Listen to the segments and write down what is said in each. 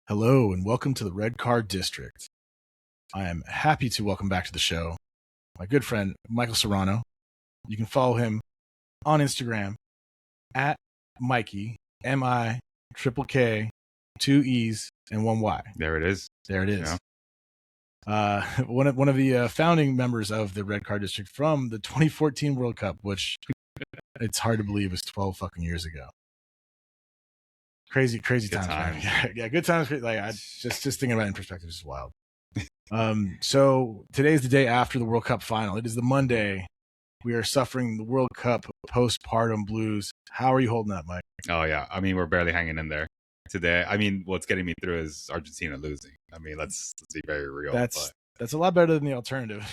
Hello and welcome to the Red Card District. I am happy to welcome back to the show my good friend Michael Serrano. You can follow him on Instagram at Mikey, MIKK, 2 E's and 1 Y. There it is. There it is. Yeah. One of the founding members of the Red Card District from the 2014 World Cup, which it's hard to believe was 12 fucking years ago. Crazy Good times. times. Yeah, good times. Like I just thinking about it in perspective is wild. So today is the day after the World Cup final. It is the Monday. We are suffering the World Cup postpartum blues. How are you holding up, Mike? Oh, yeah. I mean, we're barely hanging in there today. I mean, what's getting me through is Argentina losing. I mean, let's be very real. That's a lot better than the alternative.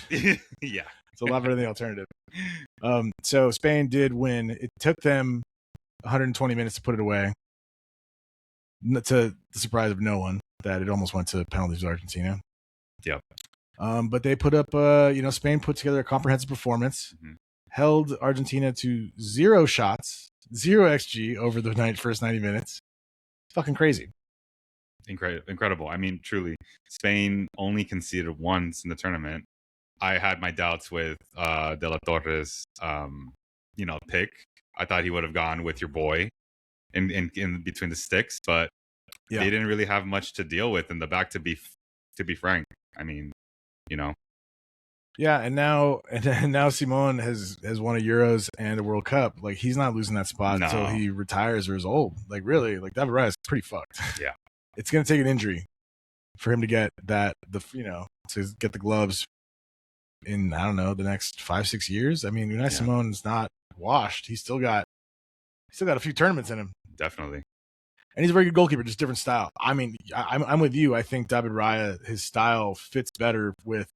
Yeah. It's a lot better than the alternative. So Spain did win. It took them 120 minutes to put it away. To the surprise of no one, that it almost went to penalties with Argentina. Yep. But they put up, Spain put together a comprehensive performance, held Argentina to 0 shots, 0 XG over the first 90 minutes. Fucking crazy. Incredible. I mean, truly, Spain only conceded once in the tournament. I had my doubts with De La Torre's, pick. I thought he would have gone with your boy in between the sticks, but they didn't really have much to deal with in the back. To be frank, I mean, Yeah, and now Simon has won a Euros and a World Cup. Like, he's not losing that spot until he retires or is old. Like, really, like David Raya is pretty fucked. Yeah, it's gonna take an injury for him to get to get the gloves in, I don't know, the next 5-6 years. I mean, Unai Simon's not washed. He's still got a few tournaments in him. Definitely. And he's a very good goalkeeper, just different style. I mean, I'm with you. I think David Raya, his style fits better with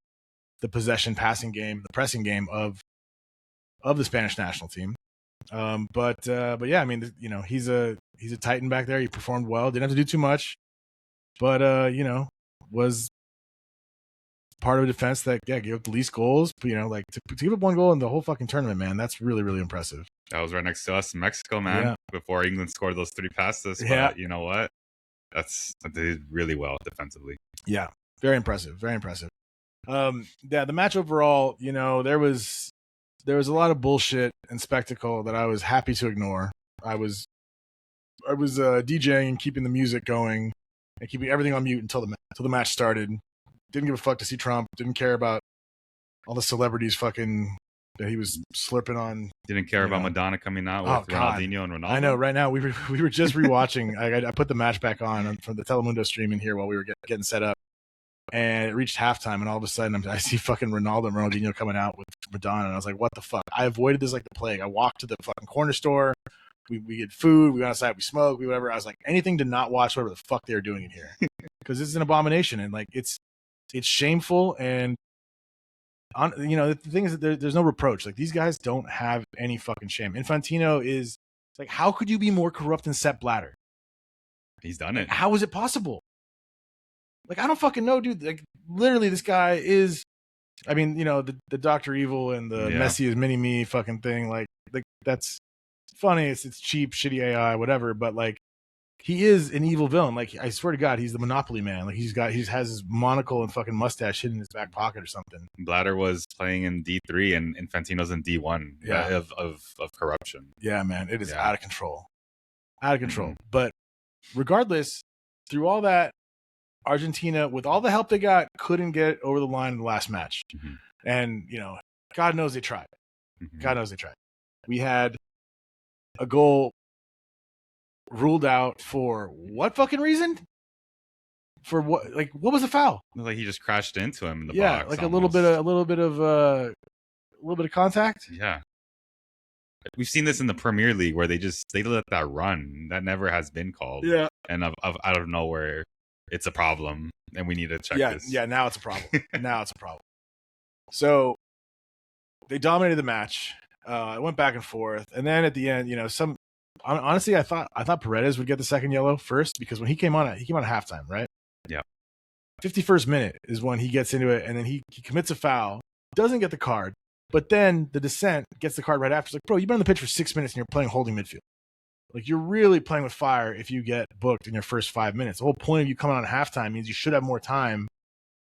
the possession passing game, the pressing game of the Spanish national team. But yeah, I mean, he's a Titan back there. He performed well. Didn't have to do too much, but was part of a defense that gave up the least goals. But, to give up 1 goal in the whole fucking tournament, man, that's really, really impressive. That was right next to us in Mexico, man. Yeah. Before England scored those 3 passes. But you know what? They did really well defensively. Yeah, very impressive. Very impressive. The match overall, there was a lot of bullshit and spectacle that I was happy to ignore. I was DJing and keeping the music going and keeping everything on mute until the match started. Didn't give a fuck to see Trump. Didn't care about all the celebrities fucking that he was slurping on. Didn't care about Madonna coming out with Ronaldinho and Ronaldo. I know. Right now we were just rewatching. I put the match back on from the Telemundo stream in here while we were getting set up. And it reached halftime, and all of a sudden I see fucking Ronaldo and Ronaldinho coming out with Madonna, and I was like, what the fuck? I avoided this like the plague. I walked to the fucking corner store. We get food. We went outside. We smoked. We whatever. I was like, anything to not watch whatever the fuck they were doing in here, because this is an abomination, and like it's shameful. And the thing is that there's no reproach. Like, these guys don't have any fucking shame. Infantino is like, how could you be more corrupt than Sepp Blatter? He's done it. How is it possible? Like, I don't fucking know, dude. Like, literally, this guy is, I mean, the Dr. Evil and the Messi is mini-me fucking thing. Like that's funny. It's cheap, shitty AI, whatever. But, like, he is an evil villain. Like, I swear to God, he's the Monopoly man. Like, he has his monocle and fucking mustache hidden in his back pocket or something. Blatter was playing in D3 and Infantino's in D1 of corruption. Yeah, man. It is out of control. Out of control. Mm-hmm. But regardless, through all that, Argentina, with all the help they got, couldn't get over the line in the last match. Mm-hmm. And, God knows they tried. Mm-hmm. God knows they tried. We had a goal ruled out for what fucking reason? For what? Like, what was the foul? Like, he just crashed into him in the box. Yeah, like almost. a little bit of contact. Yeah. We've seen this in the Premier League where they let that run. That never has been called. Yeah. And out of nowhere, it's a problem, and we need to check this. Yeah, now it's a problem. Now it's a problem. So they dominated the match. It went back and forth, and then at the end, honestly, I thought Paredes would get the second yellow first, because when he came on at halftime, right? Yeah. 51st minute is when he gets into it, and then he commits a foul, doesn't get the card, but then the dissent gets the card right after. It's like, bro, you've been on the pitch for 6 minutes and you're playing holding midfield. Like, you're really playing with fire if you get booked in your first 5 minutes. The whole point of you coming on at halftime means you should have more time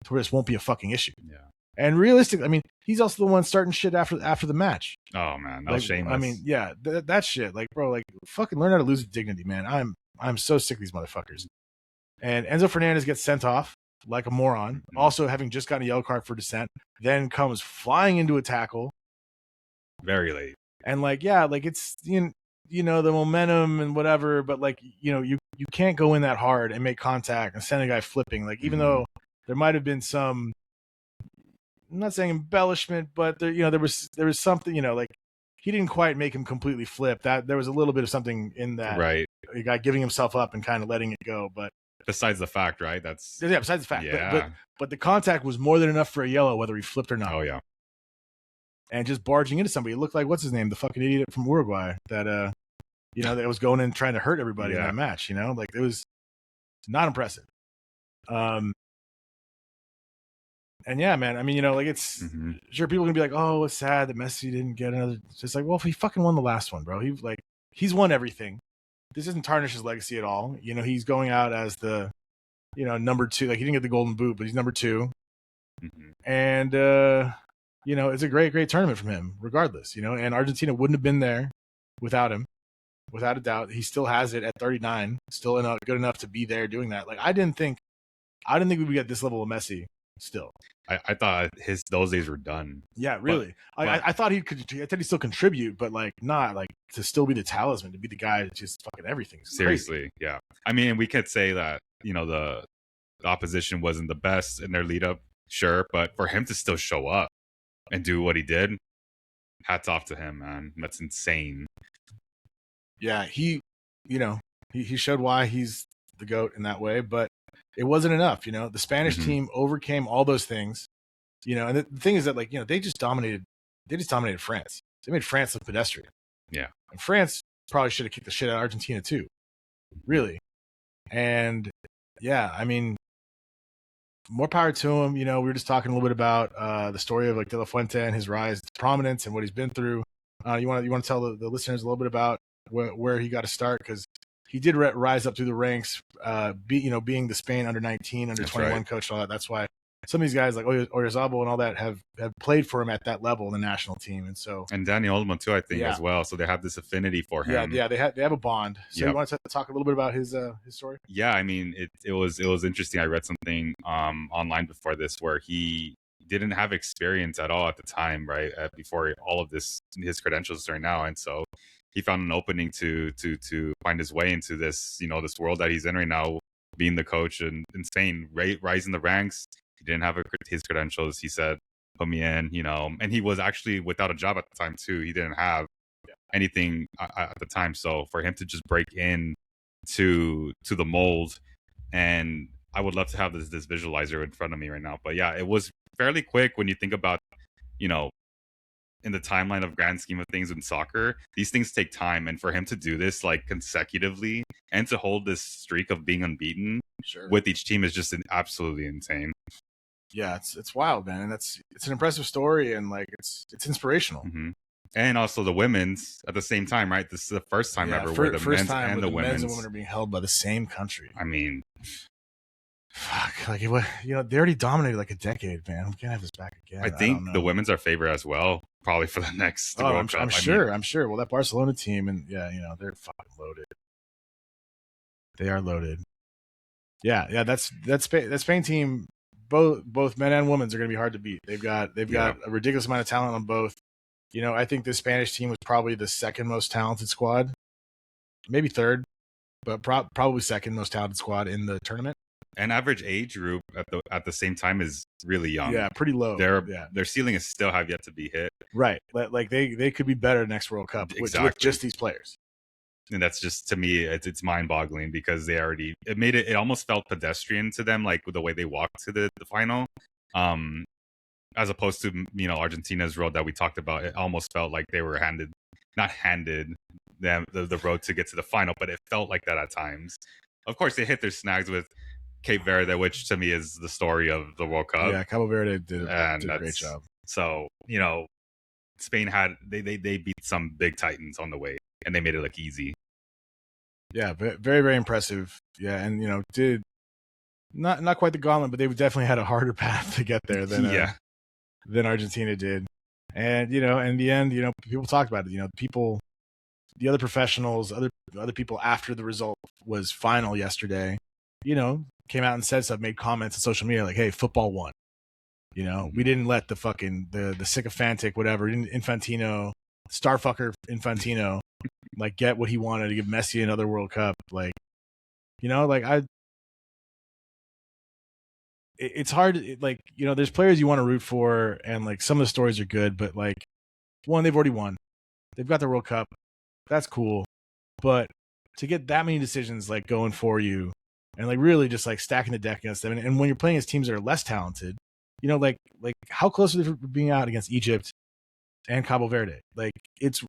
to where this won't be a fucking issue. Yeah. And realistically, I mean, he's also the one starting shit after the match. Oh man, that Like, was shameless. I mean, yeah, that shit. Like, bro, like, fucking learn how to lose with dignity, man. I'm so sick of these motherfuckers. And Enzo Fernandez gets sent off like a moron, also having just gotten a yellow card for dissent, then comes flying into a tackle. Very late. And like, yeah, like it's the momentum and whatever, but like, you can't go in that hard and make contact and send a guy flipping. Like, even though there might have been some, I'm not saying embellishment, but there was something, like, he didn't quite make him completely flip. That there was a little bit of something in that, right? A guy giving himself up and kind of letting it go. But besides the fact, right? Besides the fact, yeah. but the contact was more than enough for a yellow, whether he flipped or not. Oh yeah. And just barging into somebody, it looked like, what's his name, the fucking idiot from Uruguay that that was going in trying to hurt everybody in that match. Like, it was not impressive. And yeah, man, I mean, like, it's sure people are gonna be like, oh, it's sad that Messi didn't get another. It's just like, well, if he fucking won the last one, bro, he's won everything. This doesn't tarnish his legacy at all. He's going out as the, number 2. Like, he didn't get the golden boot, but he's number 2. And it's a great tournament from him, regardless. And Argentina wouldn't have been there without him, without a doubt. He still has it at 39, still good enough to be there doing that. Like, I didn't think we would get this level of Messi. Still, I thought those days were done. Yeah, really. I thought he'd still contribute, but like not like to still be the talisman, to be the guy that just fucking everything. Seriously, crazy. Yeah. I mean, we could say that the opposition wasn't the best in their lead up, sure, but for him to still show up and do what he did, hats off to him, man. That's insane. Yeah, he showed why he's the GOAT in that way, but it wasn't enough. The Spanish team overcame all those things. And the thing is that, like, they just dominated France. They made France look pedestrian. Yeah. And France probably should have kicked the shit out of Argentina too. Really. And yeah, I mean, more power to him. We were just talking a little bit about the story of, like, De La Fuente and his rise to prominence and what he's been through. You want to tell the listeners a little bit about where he got to start, because he did rise up through the ranks, being the Spain under-19, under-21 coach and all that. That's why some of these guys like Oyarzabal and all that have played for him at that level in the national team. And Danny Olmo too, I think, as well. So they have this affinity for him. Yeah, they have a bond. So you want to talk a little bit about his story? Yeah, I mean, it was interesting. I read something online before this where he didn't have experience at all at the time, right? Before all of this, his credentials are now, and so he found an opening to find his way into this, this world that he's in right now, being the coach in Spain, rising the ranks. He didn't have his credentials. He said, put me in, and he was actually without a job at the time too. He didn't have anything at the time. So for him to just break in to the mold, and I would love to have this visualizer in front of me right now. But yeah, it was fairly quick when you think about, in the timeline of grand scheme of things in soccer, these things take time. And for him to do this like consecutively and to hold this streak of being unbeaten with each team is just absolutely insane. Yeah, it's wild, man. And it's an impressive story, and like it's inspirational. And also the women's at the same time, right? This is the first time ever where the men's and the men's and women are being held by the same country. I mean, fuck, like, they already dominated like a decade, man. We can't have this back again. I think the women's are favored as well, probably for the next World Cup. I'm sure. Well, that Barcelona team, and they're fucking loaded. They are loaded. Yeah. That Spain team, both men and women's, are going to be hard to beat. They've got a ridiculous amount of talent on both. I think the Spanish team was probably the second most talented squad, maybe third, but probably second most talented squad in the tournament. And average age group at the same time is really young. Yeah, pretty low. Their ceiling is still have yet to be hit. Right, like they could be better next World Cup with just these players. And that's just, to me, it's mind-boggling, because they already it almost felt pedestrian to them, like with the way they walked to the final. As opposed to Argentina's road that we talked about, it almost felt like they were not handed them the road to get to the final, but it felt like that at times. Of course, they hit their snags with Cape Verde, which to me is the story of the World Cup. Yeah, Cabo Verde did a great job. So Spain had they beat some big titans on the way, and they made it look easy. Yeah, very, very impressive. Yeah, and did not quite the gauntlet, but they definitely had a harder path to get there than Argentina did. And in the end, people talked about it. The other professionals, other people after the result was final yesterday, came out and said stuff, made comments on social media like, "Hey, football won." We didn't let the fucking the sycophantic whatever Infantino, starfucker Infantino, like get what he wanted to give Messi another World Cup. Like, it's hard. Like, there's players you want to root for, and like some of the stories are good, but like, one, they've already won, they've got the World Cup, that's cool, but to get that many decisions like going for you, and like really just like stacking the deck against them, and when you're playing against teams that are less talented, like how close are they for being out against Egypt and Cabo Verde? Like it's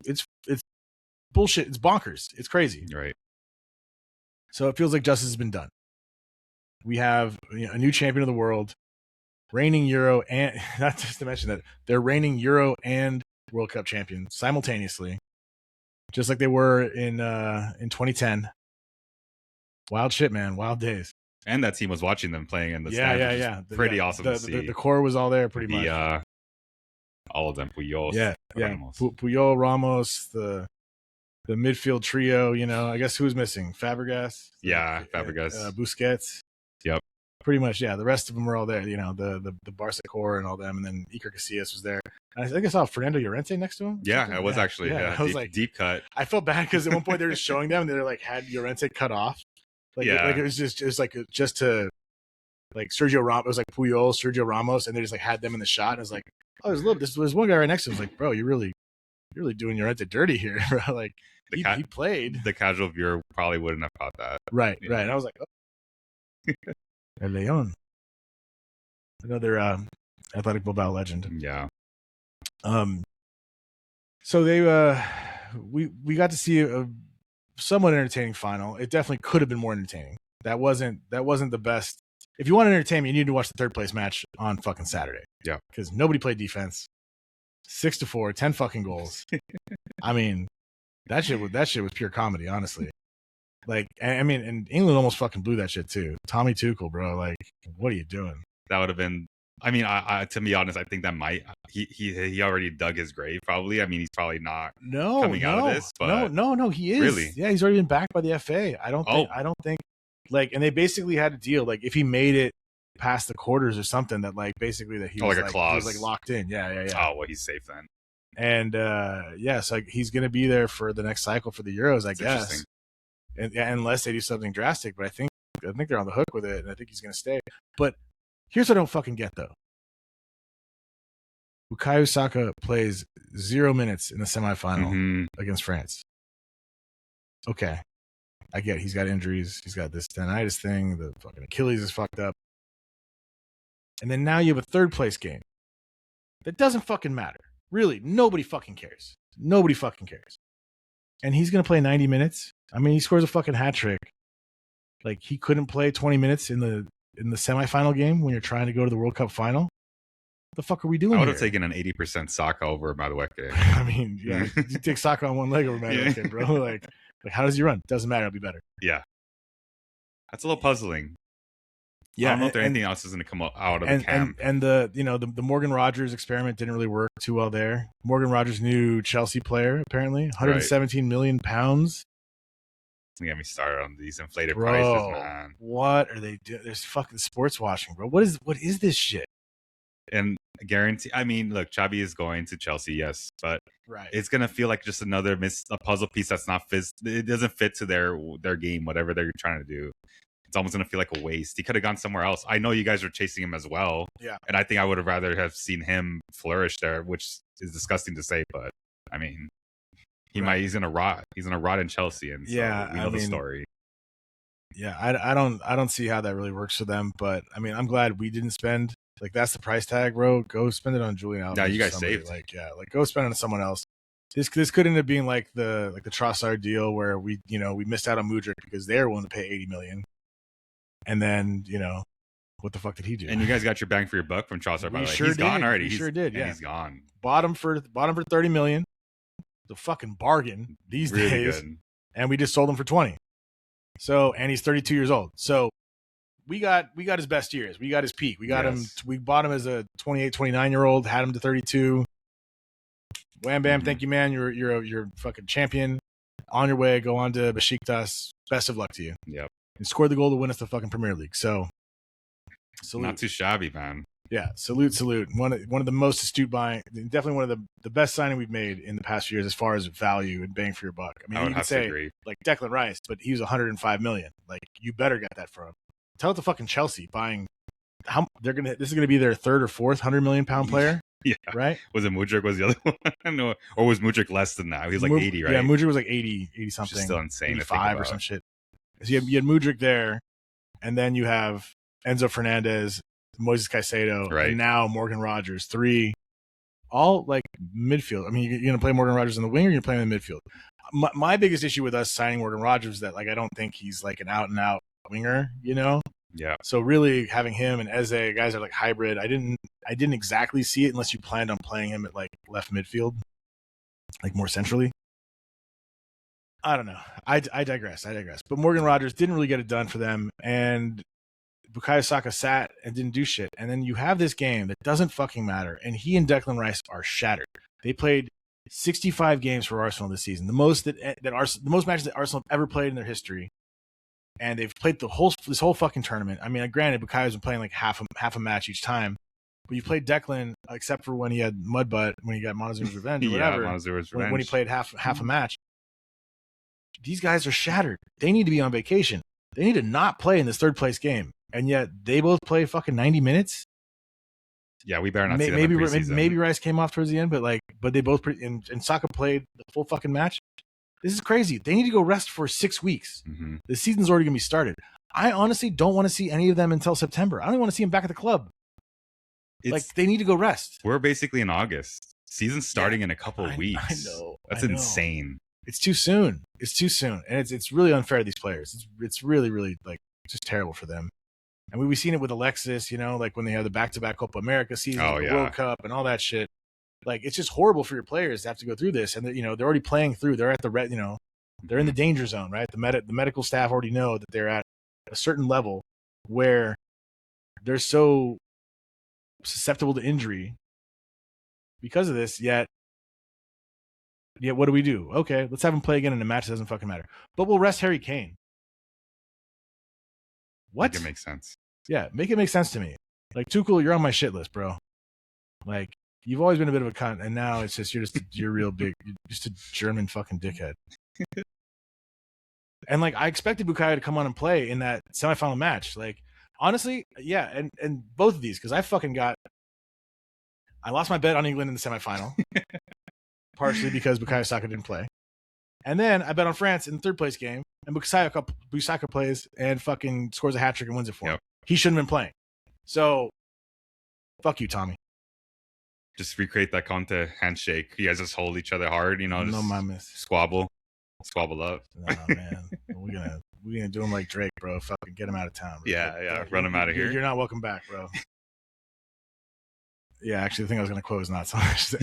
bullshit. It's bonkers. It's crazy. Right. So it feels like justice has been done. We have a new champion of the world, reigning Euro, and not just to mention that they're reigning Euro and World Cup champions simultaneously, just like they were in 2010. Wild shit, man. Wild days. And that team was watching them playing in the stands. Yeah. Pretty awesome to see. The core was all there pretty much. All of them. Puyol. Yeah. Puyol, Ramos, the midfield trio. I guess who was missing? Fabregas. Fabregas. Busquets. Yep. Pretty much, yeah. The rest of them were all there. The Barca core and all them, and then Iker Casillas was there. And I think I saw Fernando Llorente next to him. Yeah, it was actually. Yeah. I was like, deep cut. I felt bad because at one point they were just showing them, and they like had Llorente cut off. Like it was just to like Sergio Ramos. It was like Puyol, Sergio Ramos, and they just like had them in the shot. And it was like, oh, there's one guy right next to him. I was like, bro, you're really doing Llorente dirty here, bro. Like he played. The casual viewer probably wouldn't have caught that. Right. And I was like, oh. El León, another Athletic Bilbao legend. Yeah. So they we got to see a somewhat entertaining final. It definitely could have been more entertaining. That wasn't the best. If you want entertainment, you need to watch the third place match on fucking Saturday. Yeah. Because nobody played defense. 6-4, 10 fucking goals. I mean, that shit was pure comedy, honestly. Like, I mean, and England almost fucking blew that shit too. Tommy Tuchel, bro. Like, what are you doing? That would have been. I mean, I to be honest, I think that might he already dug his grave. Probably. I mean, he's probably not coming out of this. But no, he is. Really? Yeah, he's already been backed by the FA. I don't think. Like, and they basically had a deal. Like, if he made it past the quarters or something, that like basically that he was like a clause. He was like locked in. Yeah. Oh well, he's safe then. And so he's gonna be there for the next cycle for the Euros, I guess. And unless they do something drastic, but I think they're on the hook with it, and I think he's gonna stay. But here's what I don't fucking get though. Bukayo Saka plays 0 minutes in the semifinal against France. Okay. I get it. He's got injuries. He's got this tendinitis thing. The fucking Achilles is fucked up. And then now you have a third place game. That doesn't fucking matter. Really, nobody fucking cares. Nobody fucking cares. And he's going to play 90 minutes. I mean, he scores a fucking hat trick. Like, he couldn't play 20 minutes in the semifinal game when you're trying to go to the World Cup final. What the fuck are we doing? I would have taken an 80% Saka over Madueke. I mean, yeah, you take Saka on one leg over Madueke, bro. Like, how does he run? Doesn't matter. It'll be better. Yeah. That's a little puzzling. Yeah, I don't know if anything else is going to come out of the camp. And the Morgan Rogers experiment didn't really work too well there. Morgan Rogers, new Chelsea player, apparently, 117 million pounds. Don't get me started on these inflated prices, man. What are they doing? There's fucking sports washing, bro. What is this shit? And guarantee. I mean, look, Xabi is going to Chelsea, yes, but it's gonna feel like just another a puzzle piece that's not it doesn't fit to their game, whatever they're trying to do. It's almost gonna feel like a waste. He could have gone somewhere else. I know you guys are chasing him as well, yeah. And I think I would have rather have seen him flourish there, which is disgusting to say, but I mean, he's gonna rot. He's gonna rot in Chelsea, and so we know the story. Yeah, I don't see how that really works for them, but I mean, I'm glad we didn't spend. Like, that's the price tag, bro. Go spend it on Julian Alves. Yeah, you guys saved. Like, go spend it on someone else. This could end up being like the Trossard deal where we missed out on Mudryk because they're willing to pay 80 million, and then what the fuck did he do? And you guys got your bang for your buck from Trossard. By the way, he's gone already. He sure did. Yeah, he's gone. Bottom for 30 million. The fucking bargain these days, and we just sold him for 20. So, and he's 32 years old. So we got his best years. We got his peak. We got him. We bought him as a 28, 29-year-old, had him to 32. Wham bam, thank you, man. You're a fucking champion. On your way, go on to Besiktas. Best of luck to you. Yep. And scored the goal to win us the fucking Premier League. So salute. Not too shabby, man. Yeah, salute. One of the most astute buying, definitely one of the best signing we've made in the past few years as far as value and bang for your buck. I mean, you could say agree. Like Declan Rice, but he was 105 million. Like, you better get that for him. Tell it to fucking Chelsea buying how they're gonna. This is gonna be their third or fourth £100 million player. Yeah, right. Was it Mudryk? Was the other one? Or was Mudryk less than that? He was like 80, right? Yeah, Mudryk was like 80 something. Still insane. 85 or some shit. So you had Mudryk there, and then you have Enzo Fernandez, Moises Caicedo, right, and now Morgan Rogers. 3, all like midfield. I mean, you're going to play Morgan Rogers in the wing, or you're playing in the midfield. My biggest issue with us signing Morgan Rogers is that, like, I don't think he's like an out and out winger, you know? Yeah. So really having him and Eze, guys are like hybrid. I didn't exactly see it unless you planned on playing him at like left midfield, like more centrally. I don't know. I digress. But Morgan Rogers didn't really get it done for them, and Bukayo Saka sat and didn't do shit. And then you have this game that doesn't fucking matter, and he and Declan Rice are shattered. They played 65 games for Arsenal this season, the most the most matches that Arsenal have ever played in their history. And they've played this whole fucking tournament. I mean, granted, Bukayo's been playing like half a match each time, but you played Declan, except for when he had Mudbutt, when he got Montezuma's Revenge or whatever. Montezuma's Revenge. When he played half a match. These guys are shattered. They need to be on vacation. They need to not play in this third place game. And yet they both play fucking 90 minutes. Yeah, we better not see that. Maybe Rice came off towards the end, but they both and Saka played the full fucking match. This is crazy. They need to go rest for 6 weeks. Mm-hmm. The season's already going to be started. I honestly don't want to see any of them until September. I don't even want to see them back at the club. They need to go rest. We're basically in August. Season's starting in a couple of weeks. I know. That's insane. It's too soon. And it's really unfair to these players. It's really, really like just terrible for them. And we've seen it with Alexis, you know, like when they have the back-to-back Copa America season, the World Cup, and all that shit. Like, it's just horrible for your players to have to go through this, and they're already playing through. They're at the they're in the danger zone, right? The medical staff already know that they're at a certain level where they're so susceptible to injury because of this. Yet, what do? Okay, let's have him play again in a match that doesn't fucking matter. But we'll rest Harry Kane. What? Make it make sense. Yeah, make it make sense to me. Like, Tuchel, you're on my shit list, bro. Like, you've always been a bit of a cunt, and now it's just you're real big, you're just a German fucking dickhead. And like, I expected Bukayo to come on and play in that semifinal match. Like, honestly, yeah, and both of these, because I lost my bet on England in the semifinal, partially because Bukayo Saka didn't play, and then I bet on France in the third place game, and Bukayo plays and fucking scores a hat trick and wins it for him. He shouldn't have been playing. So, fuck you, Tommy. Just recreate that Conte handshake. You guys just hold each other hard, you know. Just squabble up. Nah, man, we're gonna do him like Drake, bro. Fucking get him out of town. Bro. Yeah, run him out of here. You're not welcome back, bro. Yeah, actually, the thing I was gonna quote is not so much.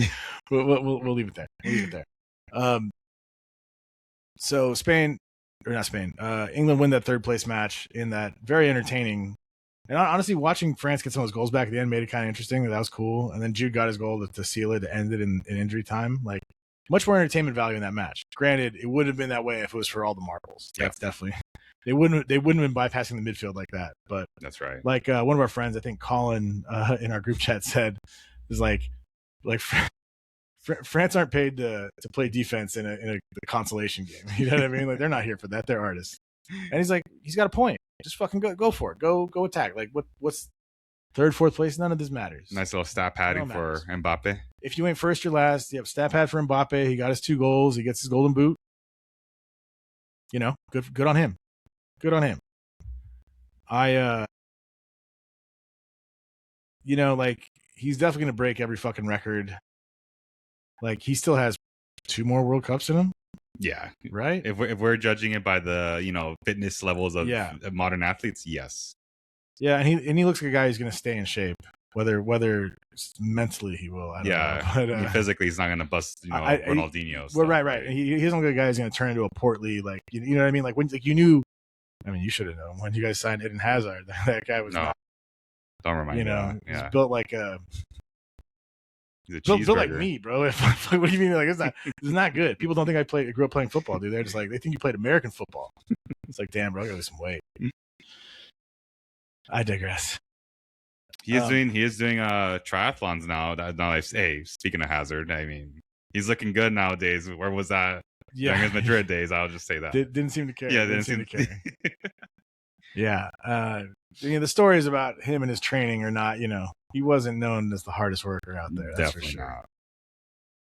We'll leave it there. So England win that third place match in that very entertaining. And honestly, watching France get some of those goals back at the end made it kind of interesting. That was cool. And then Jude got his goal to seal it, to end it in injury time. Like, much more entertainment value in that match. Granted, it wouldn't have been that way if it was for all the marbles. Yep. That's definitely they wouldn't have been bypassing the midfield like that. But that's right. Like one of our friends, I think Colin, in our group chat said, is like France aren't paid to play defense in a consolation game. You know what I mean? Like, they're not here for that. They're artists. And he's got a point. Just fucking go for it. Go attack. Like, what's third, fourth place? None of this matters. Nice little stat padding for Mbappe. If you ain't first, you're last. You have stat pad for Mbappe. He got his 2 goals. He gets his golden boot. You know, good on him. Good on him. Like, he's definitely gonna break every fucking record. Like, he still has 2 more World Cups in him. Yeah. Right? If we're judging it by the, fitness levels of modern athletes, yes. Yeah, and he looks like a guy who's going to stay in shape. Whether mentally he will, I don't know. But, physically he's not going to bust, Ronaldinho. Well, right. He doesn't look like a guy who's going to turn into a portly, like, you know what I mean? Like, when you knew I mean, you should have known when you guys signed Eden Hazard. That guy was not. Don't remind me. Yeah. He's built like a. He's a Built like cheeseburger. me, bro. What do you mean? Like this is not good. People don't think I grew up playing football, dude. They're just like they think you played American football. It's like, damn, bro, I gotta lose some weight. I digress. He is doing triathlons now. Hey, speaking of Hazard, I mean, he's looking good nowadays. Where was that during his Madrid days? I'll just say that. Didn't seem to care. Yeah, didn't seem to care. Yeah. The stories about him and his training are not, he wasn't known as the hardest worker out there. That's Definitely for sure. not.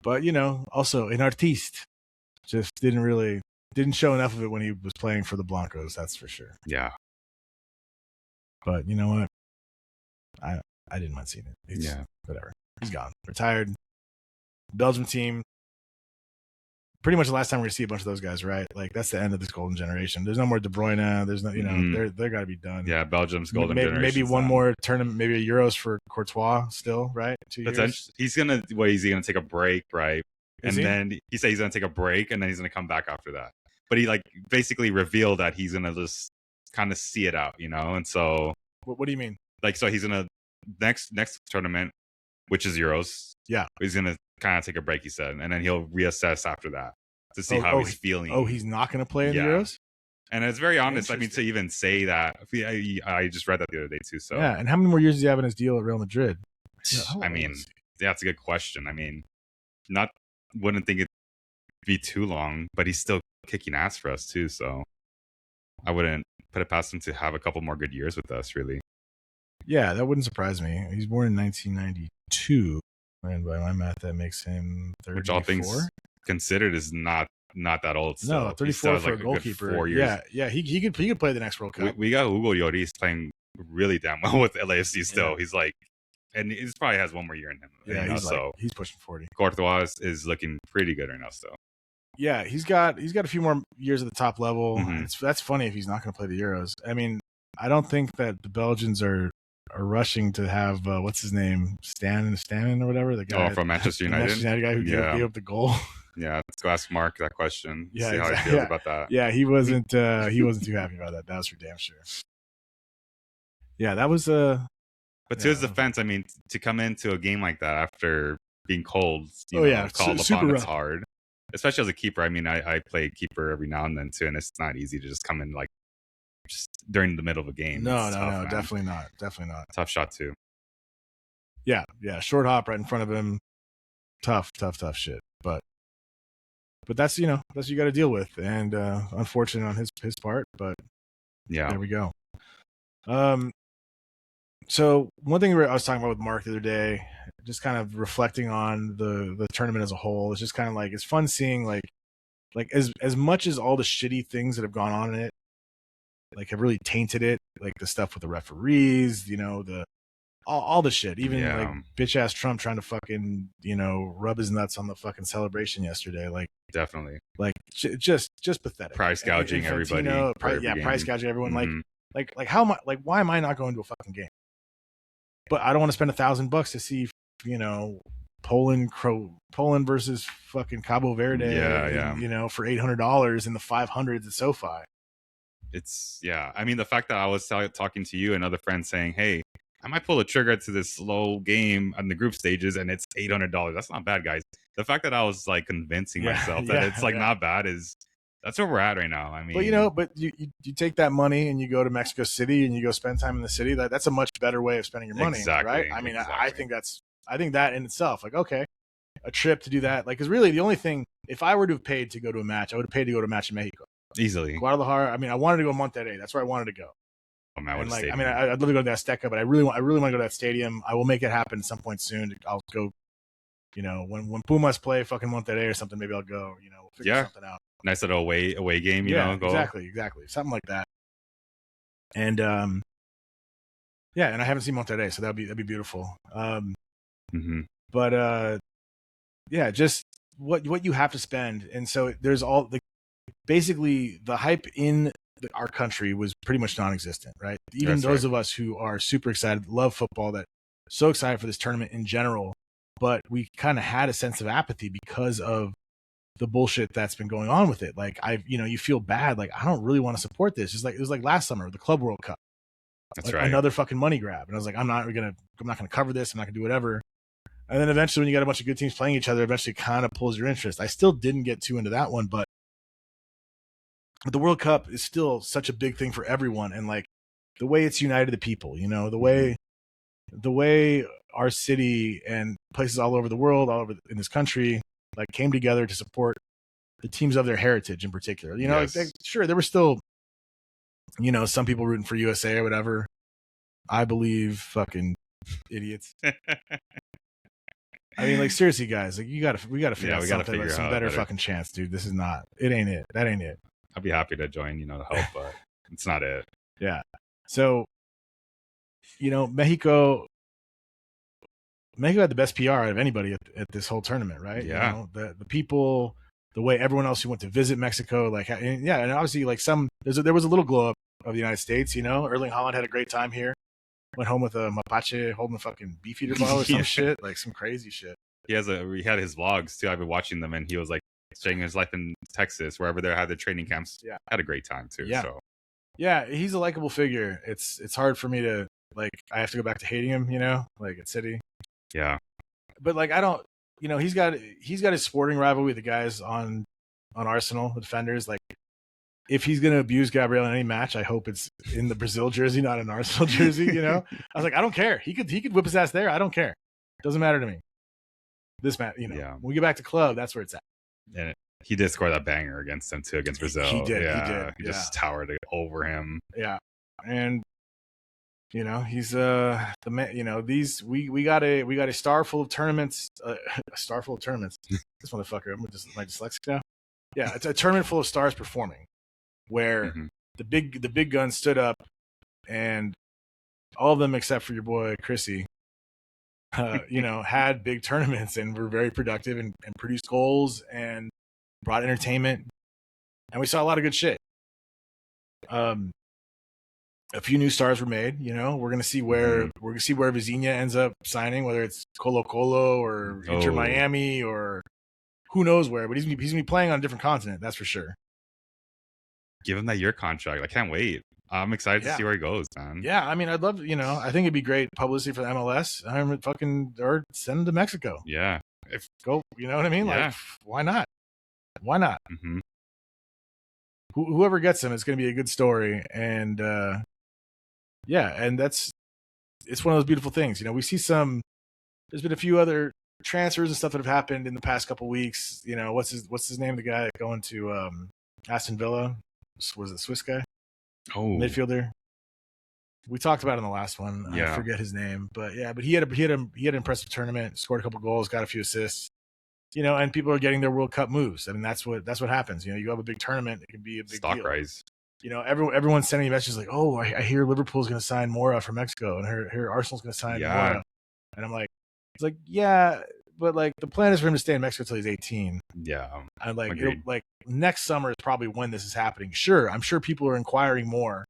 But, also an artiste. Just didn't show enough of it when he was playing for the Blancos, that's for sure. Yeah. But you know what? I didn't mind seeing it. It's whatever. He's gone. Retired. Belgium team. Pretty much the last time we're gonna see a bunch of those guys, right? Like that's the end of this golden generation. There's no more De Bruyne. There's no, they're gotta be done. Yeah, Belgium's golden generation. Maybe one more tournament, maybe a Euros for Courtois still, right? 2 years. He's gonna take a break, right? Then he said he's gonna take a break and then he's gonna come back after that. But he basically revealed that he's gonna just kind of see it out, and so what do you mean? So he's gonna next tournament, which is Euros. Yeah, he's gonna kind of take a break, he said, and then he'll reassess after that to see how he's feeling. Oh, he's not gonna play in the Euros. And it's very honest. I mean, to even say that, I just read that the other day too. So yeah, and how many more years does he have in his deal at Real Madrid? I mean, that's a good question. I mean, wouldn't think it'd be too long, but he's still kicking ass for us too. So I wouldn't put it past him to have a couple more good years with us, really. Yeah, that wouldn't surprise me. He's born in 1992, and by my math, that makes him 34. Which all things considered is not that old. So no, 34 for a goalkeeper. 4 years. Yeah, he could play the next World Cup. We got Hugo Lloris playing really damn well with LAFC still. Yeah. He's and he probably has one more year in him. Yeah, he's pushing 40. Courtois is looking pretty good right now still. Yeah, he's got a few more years at the top level. Mm-hmm. That's funny if he's not going to play the Euros. I mean, I don't think that the Belgians are rushing to have what's his name, Stannen or whatever, the guy from Manchester United. Manchester United guy who gave up the goal. Yeah, let's go ask Mark that question. Yeah, see how he feels about that. Yeah, he wasn't too happy about that. That was for damn sure. Yeah, that was But to his defense, I mean, to come into a game like that after being called, called upon, it's hard. Especially as a keeper. I mean, I play keeper every now and then too, and it's not easy to just come in just during the middle of a game. No, definitely not. Tough shot too. Yeah, short hop right in front of him. Tough shit. But that's that's what you got to deal with, and unfortunate on his part, but yeah, there we go. So one thing I was talking about with Mark the other day, just kind of reflecting on the tournament as a whole, it's just kind of it's fun seeing like as much as all the shitty things that have gone on in it, have really tainted it, like the stuff with the referees, all the shit, even bitch ass Trump trying to fucking rub his nuts on the fucking celebration yesterday, definitely just pathetic. Price gouging everybody. Price gouging everyone. Mm-hmm. How am I, why am I not going to a fucking game? But I don't want to spend $1,000 to see, Poland versus fucking Cabo Verde, for $800 in the 500s at SoFi. I mean, the fact that I was talking to you and other friends saying, hey, I might pull the trigger to this slow game on the group stages and it's $800. That's not bad, guys. The fact that I was convincing myself that it's not bad that's where we're at right now. I mean, but you take that money and you go to Mexico City and you go spend time in the city. That's a much better way of spending your money, right? I mean, exactly. I think that in itself, okay, a trip to do that, because really the only thing, if I were to have paid to go to a match, I would have paid to go to a match in Mexico easily. Guadalajara. I mean, I wanted to go to Monterrey. That's where I wanted to go. Oh, man, and I'd love to go to the Azteca, but I really want to go to that stadium. I will make it happen at some point soon. I'll go. When Pumas play fucking Monterrey or something, maybe I'll go. Figure something out. Nice little away game, you know. Go. Exactly, something like that. And and I haven't seen Monterrey, so that'd be beautiful. But just what you have to spend, and so there's all basically the hype in our country was pretty much non-existent, right? Even those of us who are super excited, love football, that so excited for this tournament in general, but we kind of had a sense of apathy because of the bullshit that's been going on with it. Like you feel bad. Like I don't really want to support this. Just like it was like last summer, the Club World Cup, That's like right. another fucking money grab. And I was like, I'm not gonna cover this. I'm not gonna do whatever. And then eventually, when you got a bunch of good teams playing each other, eventually kind of pulls your interest. I still didn't get too into that one, but the World Cup is still such a big thing for everyone, and like the way it's united the people. The way our city and places all over the world, all over in this country, like came together to support the teams of their heritage in particular. Yes. Sure, there were still, some people rooting for USA or whatever. I believe fucking idiots. I mean, like seriously, guys, like we gotta figure out something, like some better fucking chance, dude. This is not. It ain't it. That ain't it. I'd be happy to join, to help, but it's not it. Yeah. So, Mexico had the best PR out of anybody at this whole tournament, right? Yeah. The people, the way everyone else who went to visit Mexico, like, and obviously, like there was a little glow up of the United States. Erling Haaland had a great time here. Went home with a mapache holding a fucking beefeater bottle or some shit, like some crazy shit. He had his vlogs too. I've been watching them, and he was like sharing his life in Texas, wherever they had the training camps. Yeah, had a great time too. Yeah, so. Yeah, he's a likable figure. It's hard for me to I have to go back to hating him, like at City. Yeah, but like I don't, he's got his sporting rivalry with the guys on Arsenal, the defenders. Like if he's gonna abuse Gabriel in any match, I hope it's in the Brazil jersey, not an Arsenal jersey. I was like, I don't care. He could whip his ass there. I don't care. Doesn't matter to me. This match, when we get back to club, that's where it's at. And he did score that banger against them too, against Brazil. He did. He just towered over him. Yeah, and he's the man. We got a star full of tournaments. A star full of tournaments. This motherfucker. I'm just my dyslexic now. Yeah, it's a tournament full of stars performing, where the big guns stood up, and all of them except for your boy Chrissy, had big tournaments and were very productive and produced goals and brought entertainment, and we saw a lot of good shit. A few new stars were made. We're gonna see where Vizinha ends up signing, whether it's Colo Colo or Inter Miami or who knows where. But he's gonna be playing on a different continent, that's for sure. Give him that year contract. I can't wait. I'm excited to see where he goes, man. Yeah, I mean, I'd love. I think it'd be great publicity for the MLS. Or send him to Mexico. Yeah, go. You know what I mean? Yeah. Like, why not? Why not? Mm-hmm. Whoever gets him, it's going to be a good story, and and it's one of those beautiful things. We see there's been a few other transfers and stuff that have happened in the past couple weeks. What's his name? The guy going to Aston Villa, was it Swiss guy? Oh, midfielder. We talked about it in the last one. Yeah. I forget his name, but he had an impressive tournament, scored a couple goals, got a few assists. And people are getting their World Cup moves. I mean, that's what happens. You have a big tournament, it can be a big stock deal. rise. Everyone's sending messages like, "Oh, I hear Liverpool's going to sign Mora for Mexico, and her Arsenal's going to sign Mora." And I'm like, it's like, yeah, but like the plan is for him to stay in Mexico until he's 18. Yeah, I'm like, next summer is probably when this is happening. Sure, I'm sure people are inquiring more.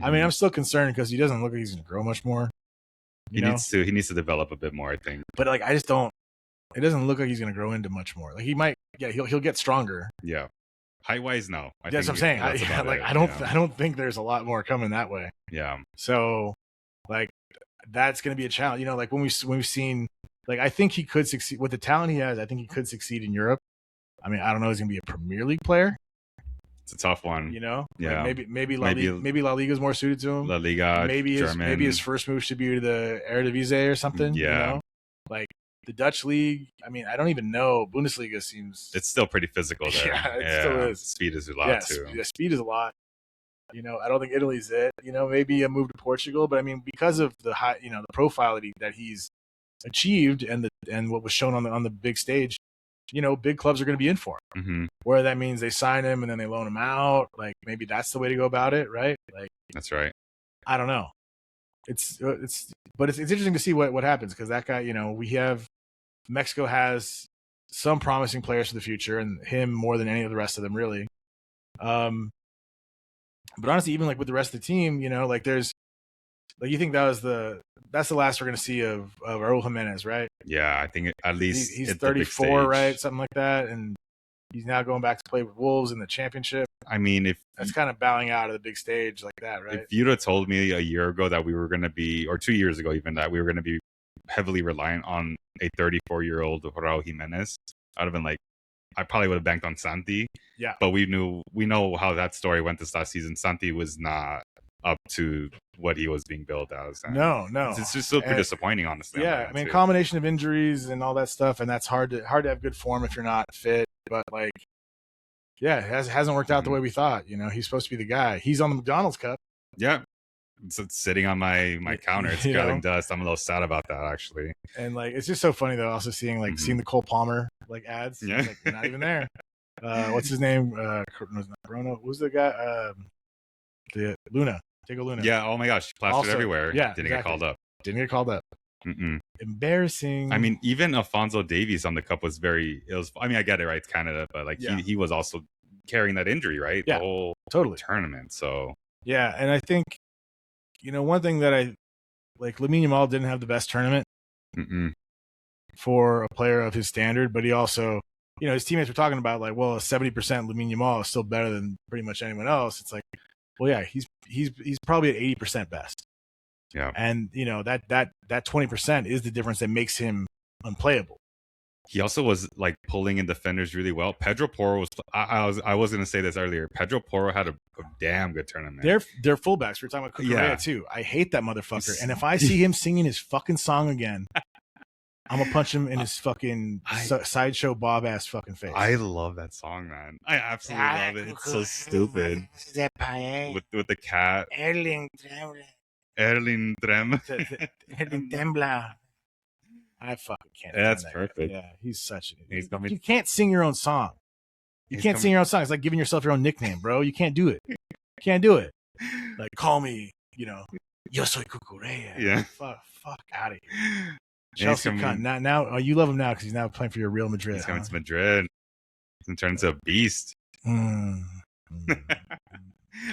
I mean, I'm still concerned because he doesn't look like he's going to grow much more. He needs to develop a bit more, I think. But like, I just don't. It doesn't look like he's going to grow into much more. Like he might, he'll get stronger. Yeah, height wise, no. That's what I'm saying. I don't think there's a lot more coming that way. Yeah. So, like, that's going to be a challenge. Like when we've seen, like, I think he could succeed with the talent he has. I think he could succeed in Europe. I mean, I don't know. He's going to be a Premier League player. It's a tough one. Yeah. Like maybe La Liga is more suited to him. La Liga, maybe his first move should be to the Eredivisie or something. Yeah. Like the Dutch league. I mean, I don't even know. Bundesliga seems. It's still pretty physical there. Yeah, it still is. Speed is a lot too. Yeah, speed is a lot. I don't think Italy's it. Maybe a move to Portugal, but I mean, because of the high, the profile that he's achieved and what was shown on the big stage, big clubs are going to be in for him. Mm-hmm. Where that means they sign him and then they loan him out. Like maybe that's the way to go about it, right? Like that's right. I don't know. But it's interesting to see what happens because that guy, Mexico has some promising players for the future and him more than any of the rest of them really. But honestly, even like with the rest of the team, like there's like you think that's the last we're gonna see of Raul Jimenez, right? Yeah, I think at least he's 34, right? Something like that. And He's now going back to play with Wolves in the championship. I mean, if That's kind of bowing out of the big stage like that, right? if you'd have told me a year ago that we were going to be, or 2 years ago even, that we were going to be heavily reliant on a 34-year-old Raul Jimenez, I'd have been like, I probably would have banked on Santi. Yeah. But we know how that story went this last season. Santi was not up to what he was being billed as. And No. It's just super disappointing, honestly. Yeah, I mean, combination of injuries and all that stuff, and that's hard to have good form if you're not fit. But like, yeah, it hasn't worked out the way we thought. You know, he's supposed to be the guy. He's on the McDonald's Cup. Yeah. It's sitting on my counter. It's gathering dust. I'm a little sad about that, actually. And like, it's just so funny though. Also seeing the Cole Palmer like ads. Yeah, like, you're not even there. What's his name? Bruno. Who's the guy? The Luna. Diego Luna. Yeah. Oh my gosh, plastered also, everywhere. Yeah. Didn't get called up. Didn't get called up. Embarrassing. I mean, even Alfonso Davies on the cup was very. It was. I mean, I get it, right? It's Canada, but like he was also carrying that injury, right? Yeah. The whole tournament. So yeah, and I think, you know, one thing that I like, Lamine Yamal didn't have the best tournament for a player of his standard, but he also, you know, his teammates were talking about like, well, 70% Lamine Yamal is still better than pretty much anyone else. It's like, well, yeah, he's probably at 80% best. Yeah, and you know that 20% is the difference that makes him unplayable. He also was like pulling in defenders really well. Pedro Porro was. I was going to say this earlier. Pedro Porro had a damn good tournament. They're fullbacks. We're talking about Cucurella too. I hate that motherfucker. And if I see him singing his fucking song again, I'm gonna punch him in his fucking sideshow Bob ass fucking face. I love that song, man. I absolutely love it. It's so stupid. With the cat. Erling Tembla. I fucking can't. That's perfect. Yeah, he's such a. You can't sing your own song. You can't sing your own song. It's like giving yourself your own nickname, bro. You can't do it. You can't do it. Like, call me, you know, Yo soy Cucurella. Yeah. Fuck out of here. Chelsea cunt. Now, you love him now because he's now playing for your Real Madrid. He's coming to Madrid. He's turned into a beast.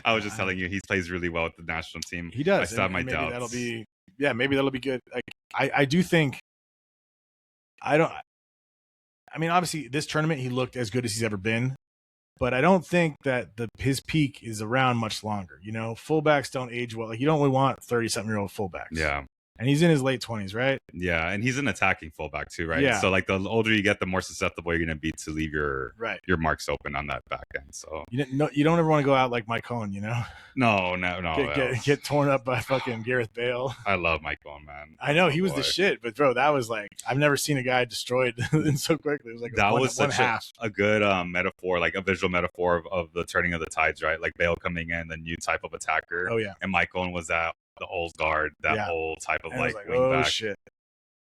I was just telling you, he plays really well with the national team. He does. I still have my doubts. Maybe that'll be good. I do think. I mean, obviously, this tournament he looked as good as he's ever been, but I don't think that his peak is around much longer. You know, fullbacks don't age well. Like, you don't really want 30-something-year-old fullbacks. Yeah. And he's in his late 20s, right? Yeah, and he's an attacking fullback too, right? Yeah. So like the older you get, the more susceptible you're going to be to leave your marks open on that back end. So you don't ever want to go out like Mike Cohen, you know? No. Get torn up by fucking Gareth Bale. I love Mike Cohen, man. I know he was the shit, but bro, that was like, I've never seen a guy destroyed so quickly. It was like that was such a good metaphor, like a visual metaphor of the turning of the tides, right? Like Bale coming in, the new type of attacker. Oh yeah, and Mike Cohen was that. The old guard, that old type of like wing oh back. Shit.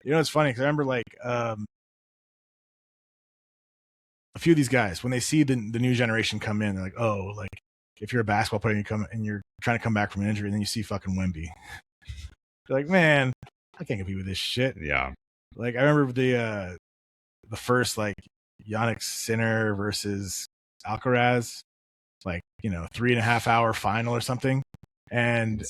You know, it's funny because I remember like a few of these guys when they see the new generation come in, they're like, oh, like if you're a basketball player and you're trying to come back from an injury, and then you see fucking Wemby, you're like, man, I can't compete with this shit. Yeah, like I remember the first like Yannick Sinner versus Alcaraz, like, you know, 3.5 hour final or something. And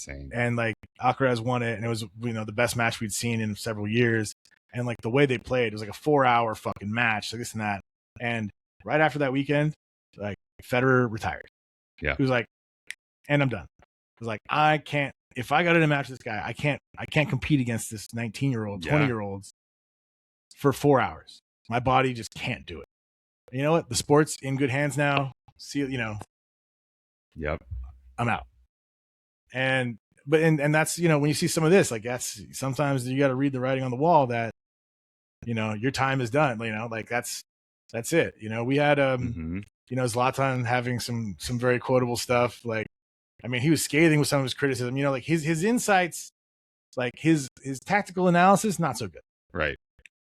like Alcaraz won it, and it was, you know, the best match we'd seen in several years. And like the way they played, it was like a 4-hour fucking match, like this and that. And right after that weekend, like Federer retired. Yeah, he was like, and I'm done. He was like, I can't. If I got in a match with this guy, I can't compete against this 19-year-old, 20-year-olds for 4 hours. My body just can't do it. And you know what? The sport's in good hands now. See, you know. Yep. I'm out. And that's, you know, when you see some of this, like that's sometimes you got to read the writing on the wall that, you know, your time is done. You know, like that's it. You know, we had you know, Zlatan having some very quotable stuff. Like, I mean, he was scathing with some of his criticism. You know, like his insights, like his tactical analysis, not so good. Right.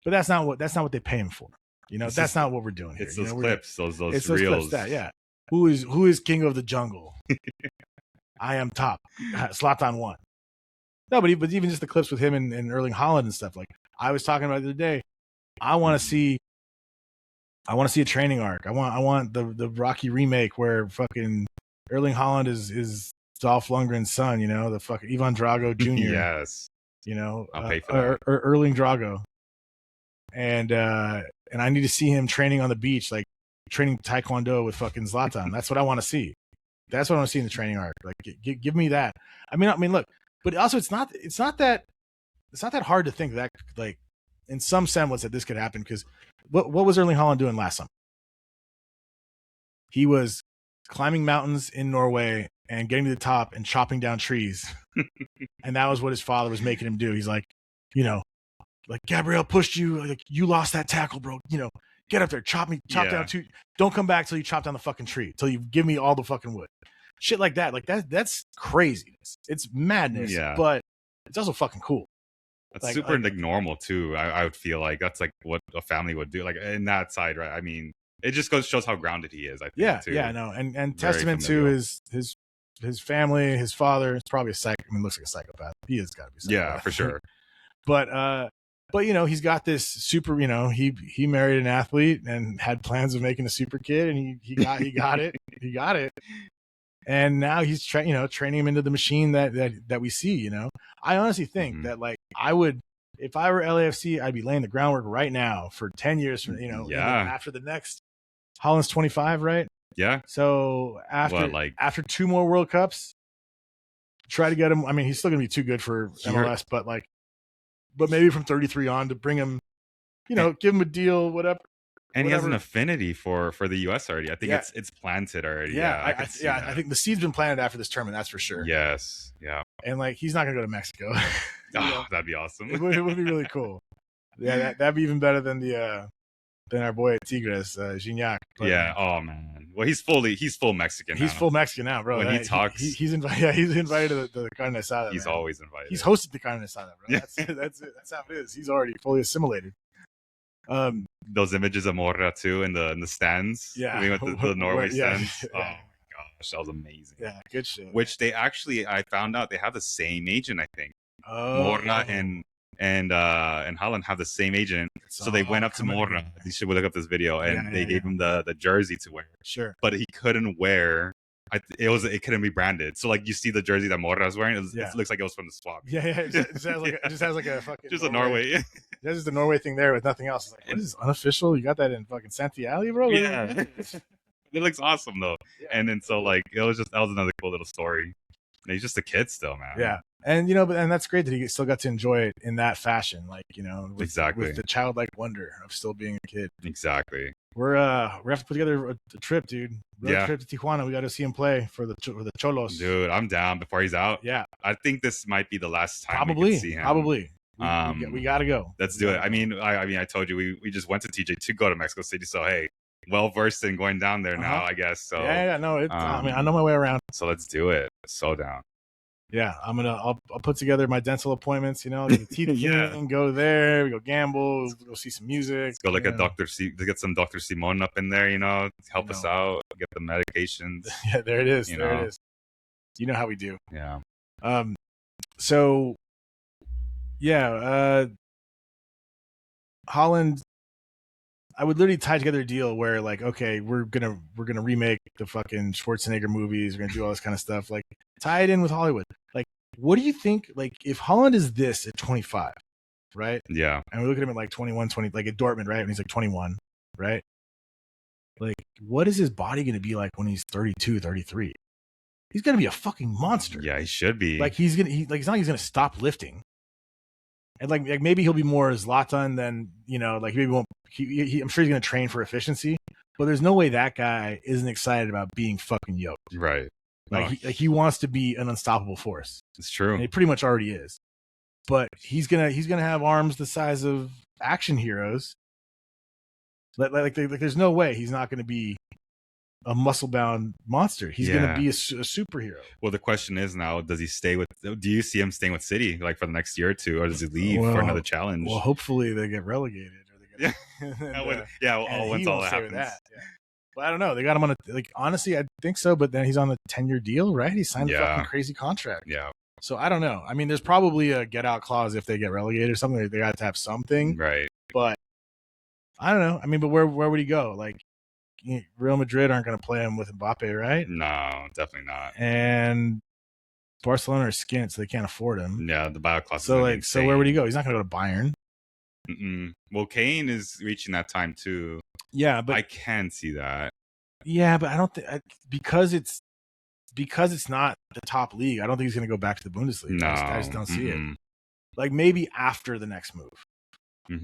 But that's not what they pay him for. You know, that's not what we're doing here. It's those clips, those reels. Clips, yeah. Who is king of the jungle? I am top. Zlatan won. No, but even just the clips with him and Erling Haaland and stuff. Like I was talking about the other day, I want to see a training arc. I want the Rocky remake where fucking Erling Haaland is Dolph Lundgren's son. You know, the fucking Ivan Drago Jr. Yes. You know, I'll pay for that. Or Erling Drago. And I need to see him training on the beach, like training taekwondo with fucking Zlatan. That's what I want to see. That's what I want to see in the training arc. Like, give me that. I mean, look, but also it's not that hard to think that, like, in some semblance that this could happen, because what was Erling Haaland doing last summer? He was climbing mountains in Norway and getting to the top and chopping down trees. And that was what his father was making him do. He's like, like, Gabriel pushed you, like, you lost that tackle, bro. Get up there, chop down two. Don't come back till you chop down the fucking tree, till you give me all the fucking wood. Shit like that. Like, that's craziness. It's madness, but it's also fucking cool. That's super normal too. I would feel like that's like what a family would do. Like in that side, right? I mean, it just shows how grounded he is. I think. Too. Yeah, no, and testament to his family, his father. It's probably a psych. I mean, looks like a psychopath. He has got to be. Yeah, for sure. But he's got this super. He married an athlete and had plans of making a super kid, and he got it. He got it. And now he's training him into the machine that we see. I honestly think that, like, I would, if I were LAFC, I'd be laying the groundwork right now for 10 years from after the next. Haaland's 25, right? Yeah. So after 2 more World Cups, try to get him. I mean, he's still gonna be too good for MLS, but maybe from 33 on to bring him, give him a deal, whatever. And he has an affinity for the US already. I think it's planted already. Yeah, I think the seed's been planted after this tournament. That's for sure. Yes, yeah. And, like, he's not gonna go to Mexico. That'd be awesome. It would be really cool. Yeah, that'd be even better than our boy at Tigres, Gignac. Yeah. Oh man. Well, he's full Mexican. He's full Mexican now, bro. When he talks, he's invited. Yeah, he's invited to the carne asada. He's always invited. He's hosted the carne asada, bro. That's it. That's how it is. He's already fully assimilated. Those images of Morra too in the stands. Yeah, we went to the Norway stands. Yeah. Oh my gosh, that was amazing. Yeah, good shit. Which I found out they have the same agent. I think Morra and Haaland have the same agent. So they went up to Morra. You should look up this video, and they gave him the jersey to wear. Sure, but he couldn't wear. It couldn't be branded. So, like, you see the jersey that Morra was wearing, it looks like it was from the swap. Yeah. It just has like a fucking just Norway. That's just the Norway thing there with nothing else. It's like, what is this, unofficial? You got that in fucking Santiago, bro? Yeah. It looks awesome though. Yeah. And then that was another cool little story. And he's just a kid still, man. Yeah. And and that's great that he still got to enjoy it in that fashion, like, exactly, with the childlike wonder of still being a kid. Exactly. We're have to put together a trip, dude. Trip to Tijuana. We got to see him play for the Cholos. Dude, I'm down before he's out. Yeah. I think this might be the last time we can see him. Probably. We got to go. Let's do it. I mean, I told you we just went to TJ to go to Mexico City, so hey, well versed in going down there now, I guess. So no, I know my way around. So let's do it. So down. Yeah, I'll put together my dental appointments, get the teeth cleaning, go there, we go gamble, go see some music. Let's go look at get some Dr. Simon up in there, help us out, get the medications. Yeah, there it is. It is. You know how we do. Yeah. So yeah, Haaland, I would literally tie together a deal where, like, okay, we're gonna remake the fucking Schwarzenegger movies, we're gonna do all this kind of stuff, like, tie it in with Hollywood. Like, what do you think, like, if Haaland is this at 25, right? Yeah. And we look at him at like 21, 20, like at Dortmund, right? And he's like 21, right? Like, what is his body gonna be like when he's 32, 33? He's gonna be a fucking monster. Yeah, he should be. Like, it's not like he's gonna stop lifting. And like maybe he'll be more Zlatan than, like, maybe won't. I'm sure he's going to train for efficiency, but there's no way that guy isn't excited about being fucking yoked. Right. Like, he wants to be an unstoppable force. It's true. And he pretty much already is. But he's gonna have arms the size of action heroes. Like there's no way he's not going to be a muscle-bound monster. He's going to be a superhero. Well, the question is now, do you see him staying with City, like, for the next year or two, or does he leave for another challenge? Well, hopefully they get relegated. Or they get, once all that happens. But I don't know. They got him on honestly, I think so, but then he's on a 10-year deal, right? He signed a fucking crazy contract. Yeah. So I don't know. I mean, there's probably a get-out clause if they get relegated or something. They got to have something. Right. But I don't know. I mean, but where would he go? Like, Real Madrid aren't going to play him with Mbappe, right? No, definitely not. And Barcelona are skint, so they can't afford him. Yeah, the buyout clause. So where would he go? He's not going to go to Bayern. Well, Kane is reaching that time too. Yeah, but I can see that. yeah, but I don't think because it's not the top league. I don't think he's going to go back to the Bundesliga. No, I just don't see it. Like maybe after the next move,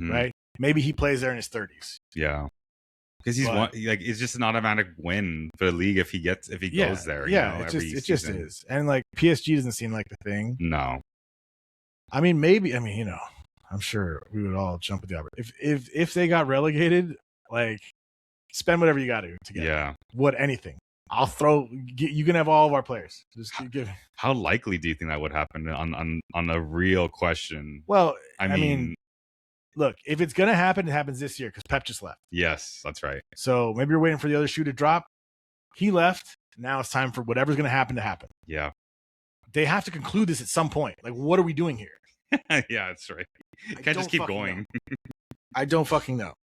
right? Maybe he plays there in his 30s. Yeah, because it's just an automatic win for the league if he goes there. Yeah, every it season. just is. And like PSG doesn't seem like the thing. No, I mean, maybe. I mean, I'm sure we would all jump at the opportunity if they got relegated. Like, spend whatever you got to get. Yeah. Anything. I'll throw. You can have all of our players. Just give. How likely do you think that would happen on a real question? Well, I mean, look, if it's gonna happen, it happens this year because Pep just left. Yes, that's right. So maybe you're waiting for the other shoe to drop. He left. Now it's time for whatever's gonna happen to happen. Yeah. They have to conclude this at some point. Like, what are we doing here? Yeah, that's right. Can't just keep going. I don't fucking know.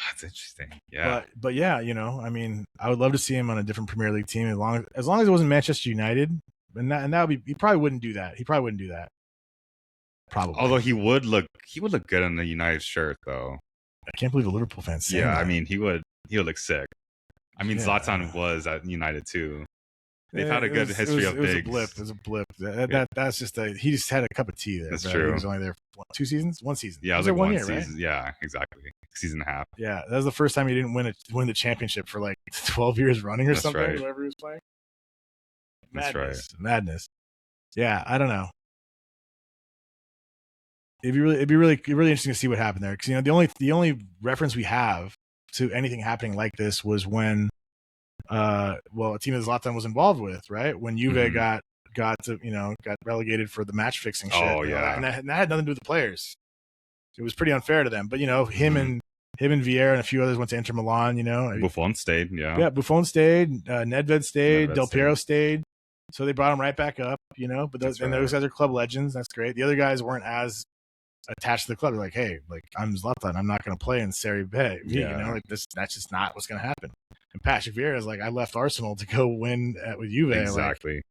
That's interesting. Yeah. But yeah, I mean, I would love to see him on a different Premier League team as long as it wasn't Manchester United. And that would be, he probably wouldn't do that. Probably. Although he would look good in the United shirt though. I can't believe a Liverpool fan saying that. I mean, he would look sick. I mean, Zlatan was at United too. They've had a good history of bigs. It was a blip. That's just he just had a cup of tea there. That's true. He was only there for 2 seasons? 1 season. Yeah, it was like 1 year, season. Right? Yeah, exactly. Season and a half. Yeah, that was the first time he didn't win the championship for like 12 years running or That's something. Right. Whoever he was playing. Madness. Yeah, I don't know. It'd be really interesting to see what happened there because the only reference we have to anything happening like this was when a team that Zlatan was involved with, right? When Juve got relegated for the match fixing shit. Oh yeah, and that had nothing to do with the players. It was pretty unfair to them. But him and Vieira and a few others went to Inter Milan. Buffon stayed. Yeah, Buffon stayed. Nedved stayed. Del Piero stayed. So they brought him right back up. But those guys are club legends. That's great. The other guys weren't as attached to the club. They're like, hey, like I'm Zlatan. I'm not going to play in Serie B. That's just not what's going to happen. And Patrick Vieira is like, I left Arsenal to go win with Juve. Exactly. Like,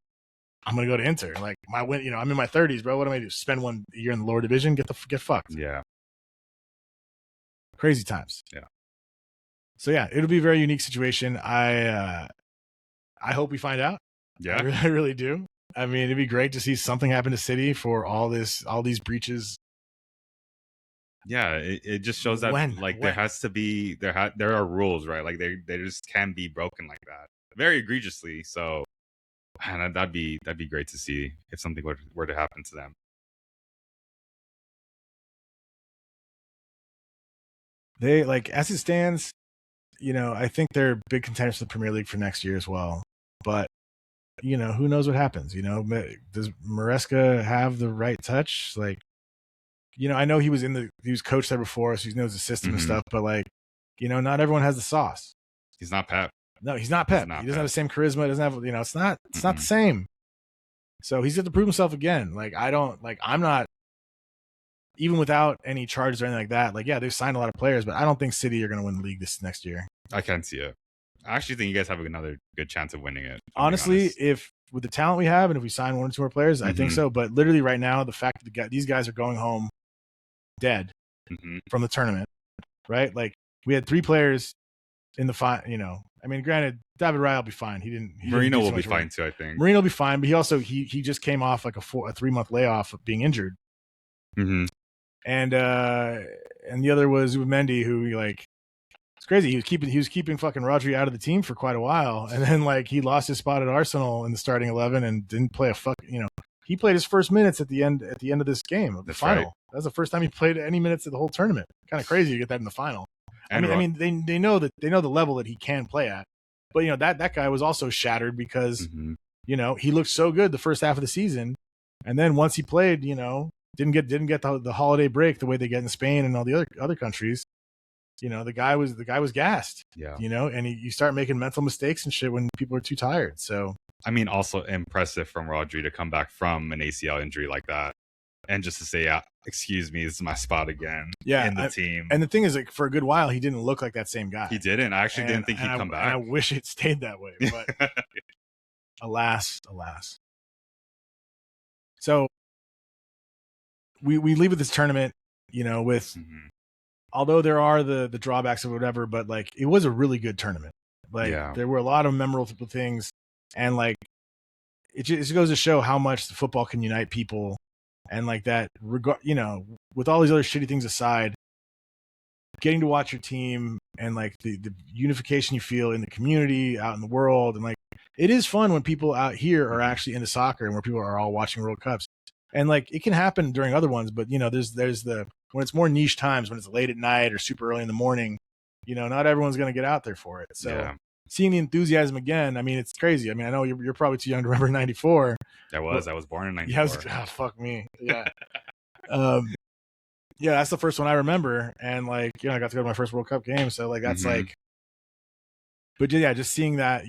I'm going to go to Inter. Like my win, I'm in my 30s, bro. What am I do? Spend 1 year in the lower division? Get fucked. Yeah. Crazy times. Yeah. So yeah, it'll be a very unique situation. I hope we find out. Yeah. I really do. I mean, it'd be great to see something happen to City for all these breaches. Yeah, it just shows that there has to be there are rules, right? Like they just can't be broken like that, very egregiously. So, man, that'd be great to see if something were to happen to them. They as it stands, I think they're big contenders for the Premier League for next year as well. But who knows what happens? Does Maresca have the right touch? Like, I know he was coached there before, so he knows the system and stuff. But not everyone has the sauce. He's not Pep. No, he's not Pep. He doesn't have the same charisma. It doesn't have, it's not the same. So he's got to prove himself again. I'm not, even without any charges or anything like that. Like, yeah, they've signed a lot of players, but I don't think City are going to win the league this next year. I can't see it. I actually think you guys have another good chance of winning it. Honestly, if with the talent we have and if we sign 1 or 2 more players, I think so. But literally right now, the fact that these guys are going home dead from the tournament, right? Like we had 3 players in the final. I mean, granted, David Raya will be fine. Marino will be fine too, I think. Marino will be fine, but he also he just came off like a 3-month layoff of being injured. And the other was Mendy, who it's crazy. He was keeping fucking Rodri out of the team for quite a while, and then he lost his spot at Arsenal in the starting 11 and didn't play he played his first minutes at the end of this game of the final. Right. That was the first time he played any minutes of the whole tournament. Kind of crazy to get that in the final. And I mean, they know the level that he can play at, but that guy was also shattered because he looked so good the first half of the season, and then once he played, didn't get the holiday break the way they get in Spain and all the other countries. The guy was gassed. Yeah. And you start making mental mistakes and shit when people are too tired. So I mean, also impressive from Rodri to come back from an ACL injury like that, and just to say, yeah, excuse me, this is my spot again. In the team. And the thing is, for a good while, he didn't look like that same guy. He didn't. I actually didn't think he'd come back. And I wish it stayed that way, but alas. So we leave with this tournament. with Mhm. although there are the drawbacks of whatever, but like it was a really good tournament. Like Yeah. there were a lot of memorable things, and like it just goes to show how much the football can unite people, and like that regard, with all these other shitty things aside, getting to watch your team and like the unification you feel in the community out in the world, and like it is fun when people out here are actually into soccer and where people are all watching World Cups, and like it can happen during other ones, but there's the when it's more niche times, when it's late at night or super early in the morning, not everyone's going to get out there for it. So Yeah. seeing the enthusiasm again, I mean, it's crazy. I mean, I know you're probably too young to remember '94. I was born in Yeah, '94. fuck me. Yeah. Yeah, that's the first one I remember, and like I got to go to my first World Cup game, so like that's Mhm. like, but yeah, just seeing that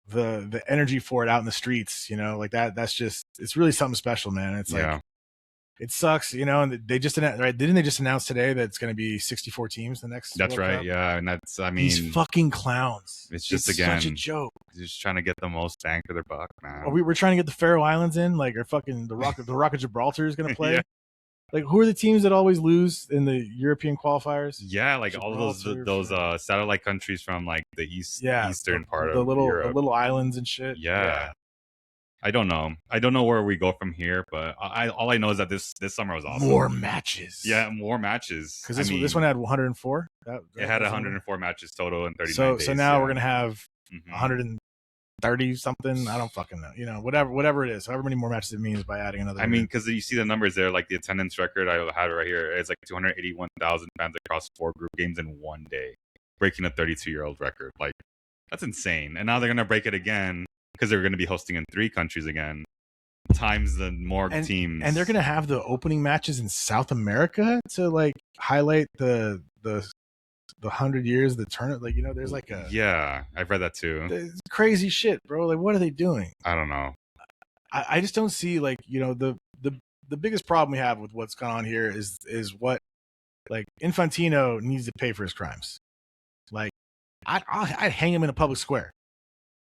the energy for it out in the streets, like that's just, it's really something special, man. It's like Yeah. it sucks, and they just announced, right? Didn't they just announce today that it's going to be 64 teams the next That's World right. Cup? Yeah, and that's These fucking clowns. it's just such a again joke. just trying to get the most bang for their buck, man. We're trying to get the Faroe Islands in, like, or fucking the Rock of Gibraltar is going to play. Yeah. Like, who are the teams that always lose in the European qualifiers? Yeah, like all of those satellite countries from like the eastern part the of Europe. little islands and shit. Yeah. I don't know where we go from here, but all I know is that this summer was awesome. More matches. Yeah, more matches. Because this one had 104. It had 104 matches total in 39 days. So now we're gonna have Mhm. 130 something. I don't fucking know. Whatever it is, however many more matches it means by adding another. I mean, because you see the numbers there, like the attendance record I have it right here. It's like 281,000 fans across 4 group games in one day, breaking a 32-year-old record. Like that's insane. And now they're gonna break it again because they're gonna be hosting in 3 countries again, times the more teams. And they're gonna have the opening matches in South America to like highlight the 100 years of the tournament. Like there's like a I've read that too. Crazy shit, bro. Like what are they doing? I don't know. I just don't see like the biggest problem we have with what's gone on here is what like Infantino needs to pay for his crimes. Like I'd hang him in a public square.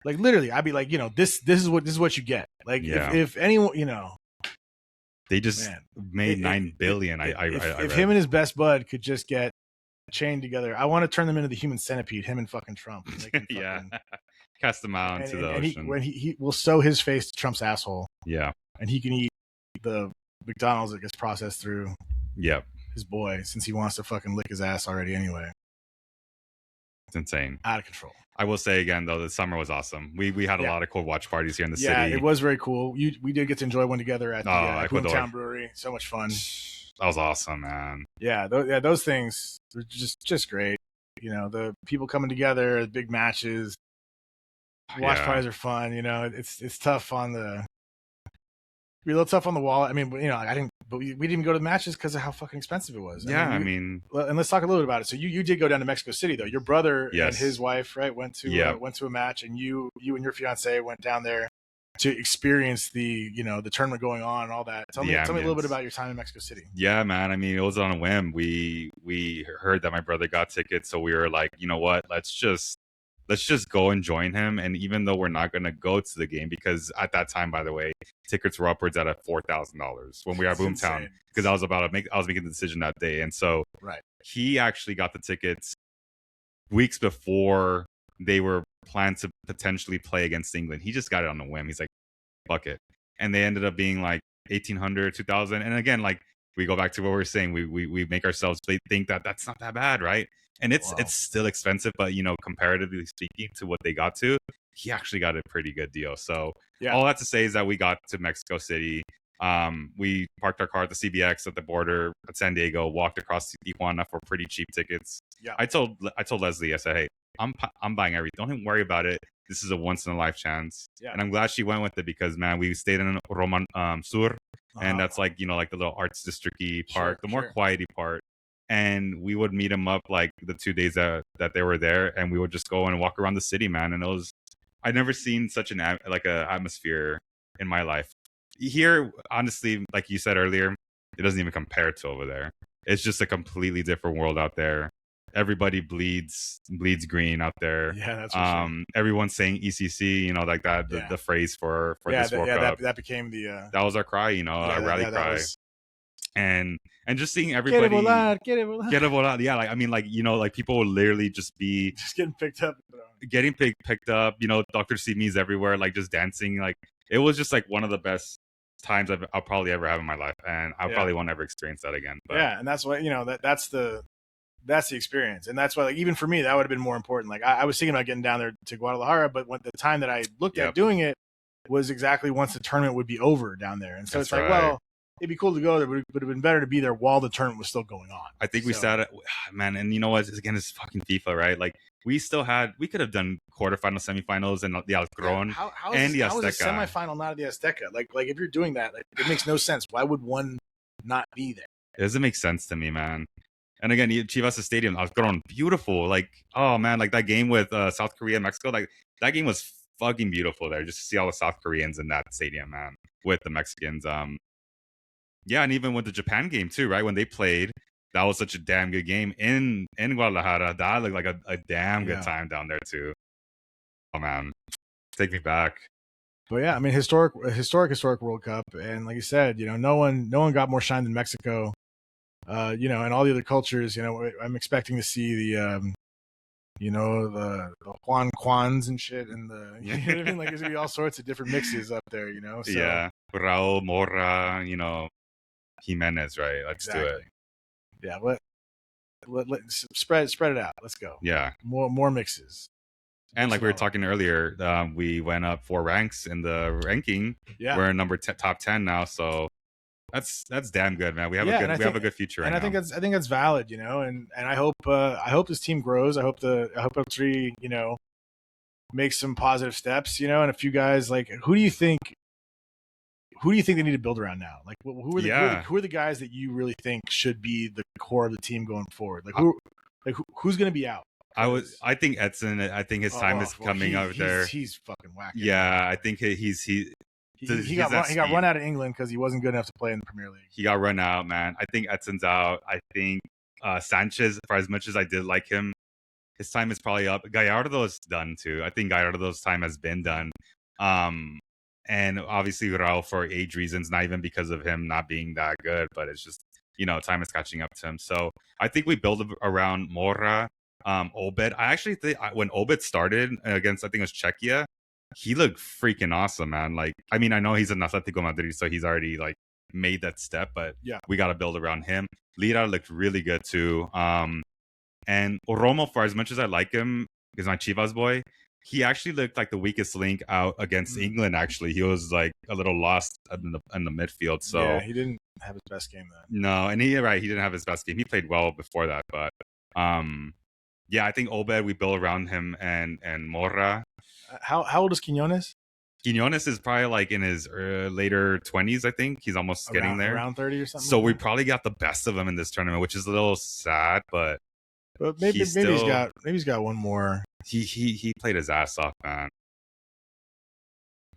Like literally, I'd be like, this is what you get. Like if anyone, they just made $9 billion. If him and his best bud could just get chained together, I want to turn them into the human centipede. Him and fucking Trump. Cast them out into the ocean. And he will sew his face to Trump's asshole. Yeah, and he can eat the McDonald's that gets processed through. Yep. His boy, since he wants to fucking lick his ass already anyway. It's insane. Out of control. I will say again though, the summer was awesome. We had a lot of cool watch parties here in the city. Yeah, it was very cool. We did get to enjoy one together at the Boomtown Brewery. So much fun. That was awesome, man. Yeah, those things are just great. The people coming together, the big matches. Watch parties are fun. It's tough on the. Be a little tough on the wallet. I mean, I didn't, but we didn't even go to the matches because of how fucking expensive it was. I mean, and let's talk a little bit about it. So you did go down to Mexico City though. Your brother and his wife, right, went to a match, and you and your fiance went down there to experience the tournament going on and all that. Tell me a little bit about your time in Mexico City. Yeah, man. I mean, it was on a whim. We heard that my brother got tickets, so we were like, you know what? Let's just go and join him. And even though we're not going to go to the game, because at that time, by the way, tickets were upwards at $4,000 when we were at Boomtown, because I was making the decision that day. And so he actually got the tickets weeks before they were planned to potentially play against England. He just got it on a whim. He's like, fuck it. And they ended up being like 1,800, 2,000. And again, like we go back to what we were saying, we make ourselves think that that's not that bad, right? And it's still expensive, but comparatively speaking to what they got to, he actually got a pretty good deal. So all I have to say is that we got to Mexico City. We parked our car at the CBX at the border at San Diego, walked across to Tijuana for pretty cheap tickets. Yeah. I told Leslie, I said, hey, I'm buying everything. Don't even worry about it. This is a once in a life chance. Yeah. And I'm glad she went with it because, man, we stayed in Roman Sur, and that's like, like the little arts district-y part, the more quiety part. And we would meet him up like the 2 days that they were there, and we would just go and walk around the city, man. And I'd never seen such an atmosphere in my life. Here, honestly, like you said earlier, it doesn't even compare to over there. It's just a completely different world out there. Everybody bleeds green out there. Yeah, that's for sure. Everyone's saying ECC, like that, the phrase for this World Cup. That became the that was our cry, a rally cry. and just seeing Quiere everybody volar, quiere volar. get a vote out. Yeah, like I mean, like like people will literally just be Just getting picked up. getting picked up. Dr. Simi's everywhere, like just dancing. Like it was just like one of the best times I'll probably ever have in my life, and I probably won't ever experience that again. But and that's why that's the experience, and that's why like even for me that would have been more important. Like I was thinking about getting down there to Guadalajara, but when the time that I looked at doing it was exactly once the tournament would be over down there, and so it's like, well, it'd be cool to go there, but it would have been better to be there while the tournament was still going on. I think we sat at, man, and you know what? Again, it's fucking FIFA, right? Like we could have done quarterfinals, semifinals, and the Alcron and the Azteca. How is a semifinal not at the Azteca? Like if you're doing that, like, it makes no sense. Why would one not be there? It doesn't make sense to me, man. And again, Chivas Stadium, Alcron, beautiful. Like, oh man, like that game with South Korea and Mexico, like that game was fucking beautiful there. Just to see all the South Koreans in that stadium, man, with the Mexicans. Yeah, and even with the Japan game too, right? When they played, that was such a damn good game in Guadalajara. That looked like a damn good time down there too. Oh man, take me back. But yeah, I mean, historic World Cup, and like you said, no one got more shine than Mexico. And all the other cultures, I'm expecting to see the Juan Quans and shit, and you know what I mean? Like there's gonna be all sorts of different mixes up there, So. Yeah, Raul Morra, Jimenez, right? Let's do it. Yeah, let spread it out. Let's go. Yeah, more mixes. And like we were talking earlier, we went up 4 ranks in the ranking. Yeah, we're in top 10 now, so that's damn good, man. We have a good future. And I think that's valid, And I hope this team grows. I hope L3 makes some positive steps, and a few guys like who do you think they need to build around now? Like who are the guys that you really think should be the core of the team going forward? Like who's going to be out? I think Edson. I think his time is coming out there. He's fucking whack. Yeah, I think he got run out of England because he wasn't good enough to play in the Premier League. He got run out, man. I think Edson's out. I think Sanchez, for as much as I did like him, his time is probably up. Gallardo's done too. I think Gallardo's time has been done. And obviously Raul for age reasons, not even because of him not being that good, but it's just time is catching up to him. So I think we build around Morra. Obed, I actually think when Obed started against, I think it was Czechia, he looked freaking awesome, man. Like, I mean, I know he's an Atletico Madrid, so he's already like made that step, but we got to build around him. Lira looked really good too. And Oromo, for as much as I like him, because my Chivas boy, he actually looked like the weakest link out against England. Actually, he was like a little lost in the midfield. So yeah, he didn't have his best game then. No, and he didn't have his best game. He played well before that, but yeah, I think Obed, we build around him and Morra. How old is Quinones? Quinones is probably like in his later 20s, I think. He's almost getting there. Around 30 or something. So we probably got the best of him in this tournament, which is a little sad, but maybe he's got one more. He played his ass off, man.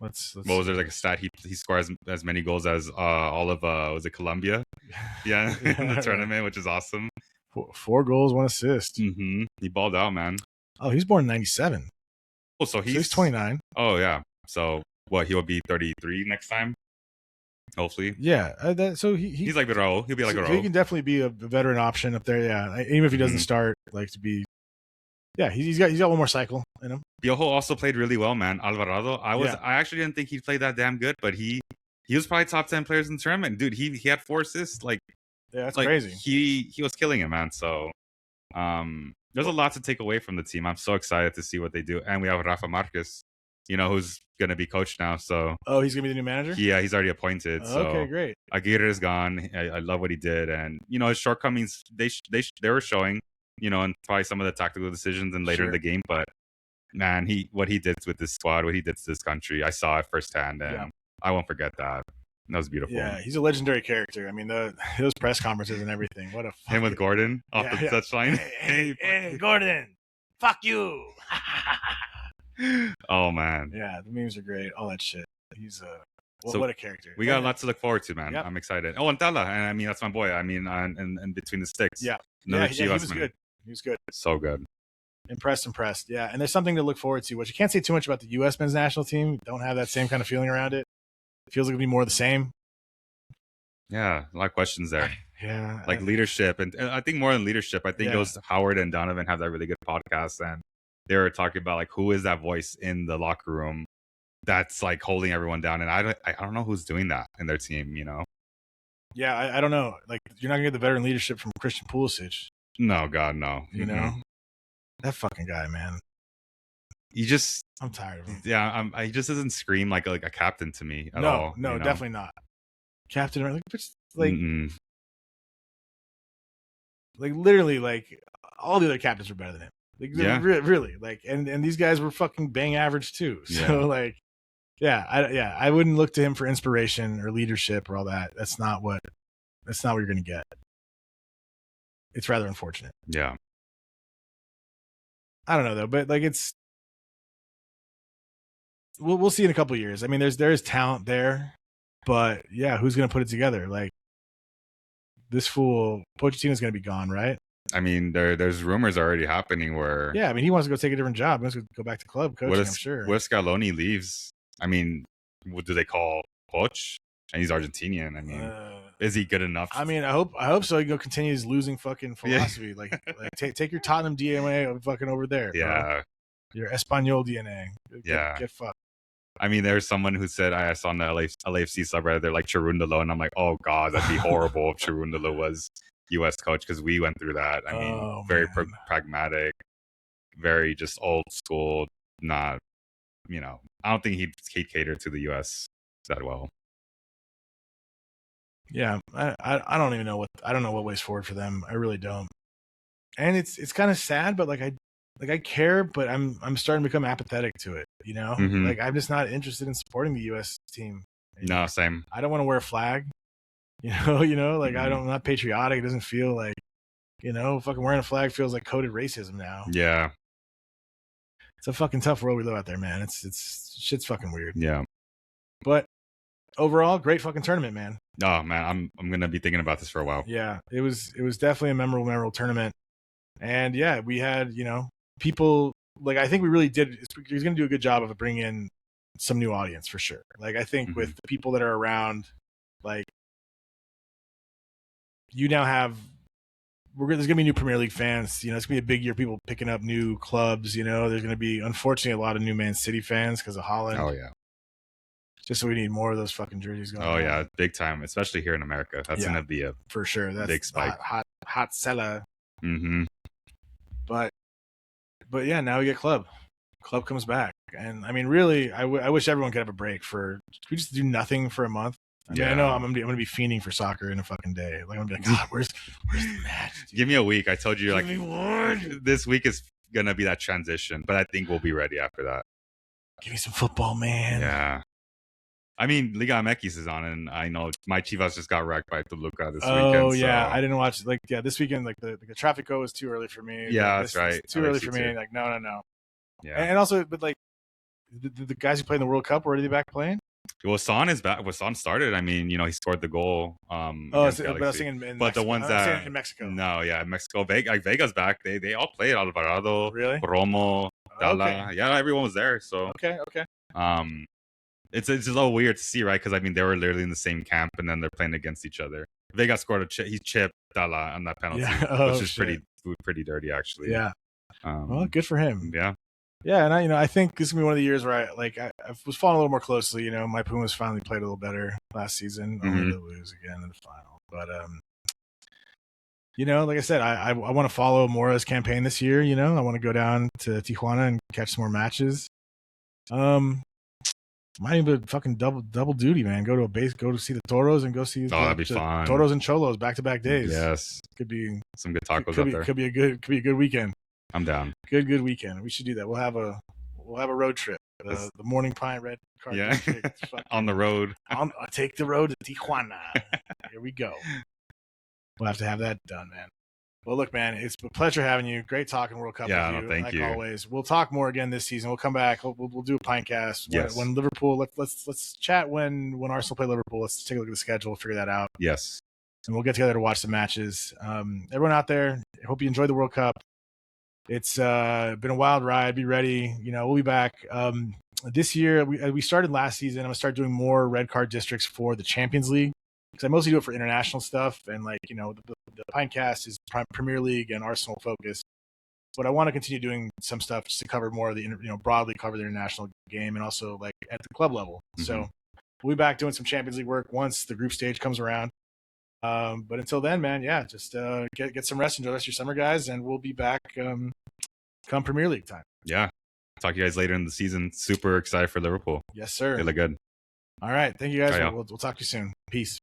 Let's what was there like a stat? He scores as many goals as all of was it Colombia? Yeah, in the tournament, which is awesome. 4 goals, 1 assist. Mm-hmm. He balled out, man. Oh, he's born in 97. Oh, so he's 29. Oh yeah. So what? He'll be 33 next time. Hopefully. Yeah. So he's like Raul. He'll be like Raul. So he can definitely be a veteran option up there. Yeah. Even if he doesn't start, like to be. Yeah, he's got one more cycle in him. Piojo also played really well, man. Alvarado. I actually didn't think he played that damn good, but he was probably top 10 players in the tournament. Dude, he had 4 assists. Like, yeah, that's crazy. He was killing it, man. So there's a lot to take away from the team. I'm so excited to see what they do. And we have Rafa Marquez, who's gonna be coach now. So he's gonna be the new manager? Yeah, he's already appointed. Okay, great. Aguirre is gone. I love what he did, and his shortcomings they were showing. And probably some of the tactical decisions and later in the game. But man, what he did with this squad, what he did to this country, I saw it firsthand, and I won't forget that. That was beautiful. Yeah, he's a legendary character. I mean, those press conferences and everything. What a him with Gordon off the touchline. Hey, Gordon, fuck you. Oh man. Yeah, the memes are great. All that shit. He's what a character. We got a lot to look forward to, man. Yep. I'm excited. Oh, and Tala, and I mean that's my boy. I mean, and between the sticks. Yeah. He was good. He was good. So good. Impressed. Yeah, and there's something to look forward to, which you can't say too much about the U.S. men's national team. Don't have that same kind of feeling around it. It feels like it'll be more of the same. Yeah, a lot of questions there. Yeah, Like leadership, and I think more than leadership, I think it yeah, was Howard and Donovan have that really good podcast, and they were talking about like who is that voice in the locker room that's like holding everyone down, and I don't know who's doing that in their team. yeah. I don't know. Like, you're not gonna get the veteran leadership from Christian Pulisic. No, God, no. You know, that fucking guy, man. He just, I'm tired of him. yeah, he just doesn't scream like a captain to me at No, all. no, definitely not. Captain, like literally, like all the other captains were better than him. Like, Yeah. really, like, and these guys were fucking bang average too. So Yeah. like, I wouldn't look to him for inspiration or leadership or all that. That's not what you're gonna get. It's rather unfortunate. Yeah. I don't know though, but like we'll see in a couple of years. I mean, there is talent there, but yeah, who's gonna put it together? Like, this fool Pochettino's gonna be gone, right? I mean, there's rumors already happening where, yeah, I mean, he wants to go take a different job. He wants to go back to club coaching. I'm sure. What if Scaloni leaves? I mean, what do they call Poch? And he's Argentinian. I mean, is he good enough? I mean, I hope so. He go continue his losing fucking philosophy. Like take your Tottenham DNA fucking over there. Yeah, bro. Your Espanol DNA. Get fucked. I mean, there's someone who said, I saw on the LAFC subreddit, they're like Cherundolo, and I'm like, oh god, that'd be horrible if Cherundolo was U.S. coach, because we went through that. I mean, very pragmatic, very just old school. Not, I don't think he'd cater to the U.S. that well. Yeah, I don't even know I don't know what ways forward for them. I really don't. And it's kind of sad, but I care, but I'm starting to become apathetic to it. Like, I'm just not interested in supporting the U.S. team. No, same. I don't want to wear a flag. Like, I'm not patriotic. It doesn't feel like, fucking wearing a flag feels like coded racism now. Yeah. It's a fucking tough world we live out there, man. It's shit's fucking weird. Yeah. But overall, great fucking tournament, man. Oh man, I'm gonna be thinking about this for a while. Yeah, it was definitely a memorable tournament. And yeah, we had, people, like, I think we really did. He's going to do a good job of bringing in some new audience for sure. Like, I think with the people that are around, like, you now have, there's going to be new Premier League fans. It's going to be a big year. People picking up new clubs. There's going to be, unfortunately, a lot of new Man City fans because of Holland. Oh yeah. Just so we need more of those fucking jerseys going. Oh yeah, big time, especially here in America. That's going to be a for sure. That's big spike. Hot seller. Mm-hmm. But yeah, now we get club comes back, and I mean, really, I wish everyone could have a break could we just do nothing for a month? I mean, I know I'm gonna be fiending for soccer in a fucking day. Like, I'm gonna be like, God, where's the match? Dude? Give me a week. I told you, Give me one. This week is gonna be that transition, but I think we'll be ready after that. Give me some football, man. Yeah. I mean, Liga MX is on, and I know my Chivas just got wrecked by Toluca this weekend. Oh yeah, I didn't watch. Like, yeah, this weekend, like the Tráfico was too early for me. Yeah, that's right. Too early for me. Like, no. Yeah, and also, but like the guys who play in the World Cup, were they back playing? Wasan is back. Wasan started. I mean, he scored the goal. But I was thinking in but Mexico. The ones that in Mexico. No, yeah, Mexico. Vega's back. They all played. Alvarado, really, Romo, Dala. Okay. Yeah, everyone was there. So okay. It's a little weird to see, right? Because I mean, they were literally in the same camp, and then they're playing against each other. Vega scored he chipped Dala on that penalty, which is pretty dirty, actually. Yeah. Well, good for him. Yeah. Yeah, and I think this is gonna be one of the years where I was following a little more closely. My Pumas finally played a little better last season, only to lose again in the final. But like I said, I want to follow Mora's campaign this year. I want to go down to Tijuana and catch some more matches. Might even fucking double duty, man. Go to a base, go to see the Toros, and go see that'd be fun. Toros and Cholos back-to-back days. Yes, could be some good tacos up there. Could be a good weekend. I'm down. Good weekend. We should do that. We'll have a road trip. The Morning Pine Red Card. Yeah, on the road. I'll take the road to Tijuana. Here we go. We'll have to have that done, man. Well, look, man, it's a pleasure having you. Great talking World Cup with you. Thank you. Like always. We'll talk more again this season. We'll come back. We'll do a Pinecast. Yes. When Liverpool, let's chat when Arsenal play Liverpool. Let's take a look at the schedule. We'll figure that out. Yes. And we'll get together to watch the matches. Everyone out there, I hope you enjoyed the World Cup. It's been a wild ride. Be ready. We'll be back. This year, we started last season. I'm going to start doing more red card districts for the Champions League. because I mostly do it for international stuff, and like the Pinecast is Premier League and Arsenal focused. But I want to continue doing some stuff just to cover more of the broadly cover the international game, and also like at the club level. So we'll be back doing some Champions League work once the group stage comes around. But until then, man, yeah, just get some rest, enjoy the rest of your summer, guys, and we'll be back come Premier League time. Yeah. Talk to you guys later in the season. Super excited for Liverpool. Yes, sir. They look good. All right. Thank you, guys. All right, we'll talk to you soon. Peace.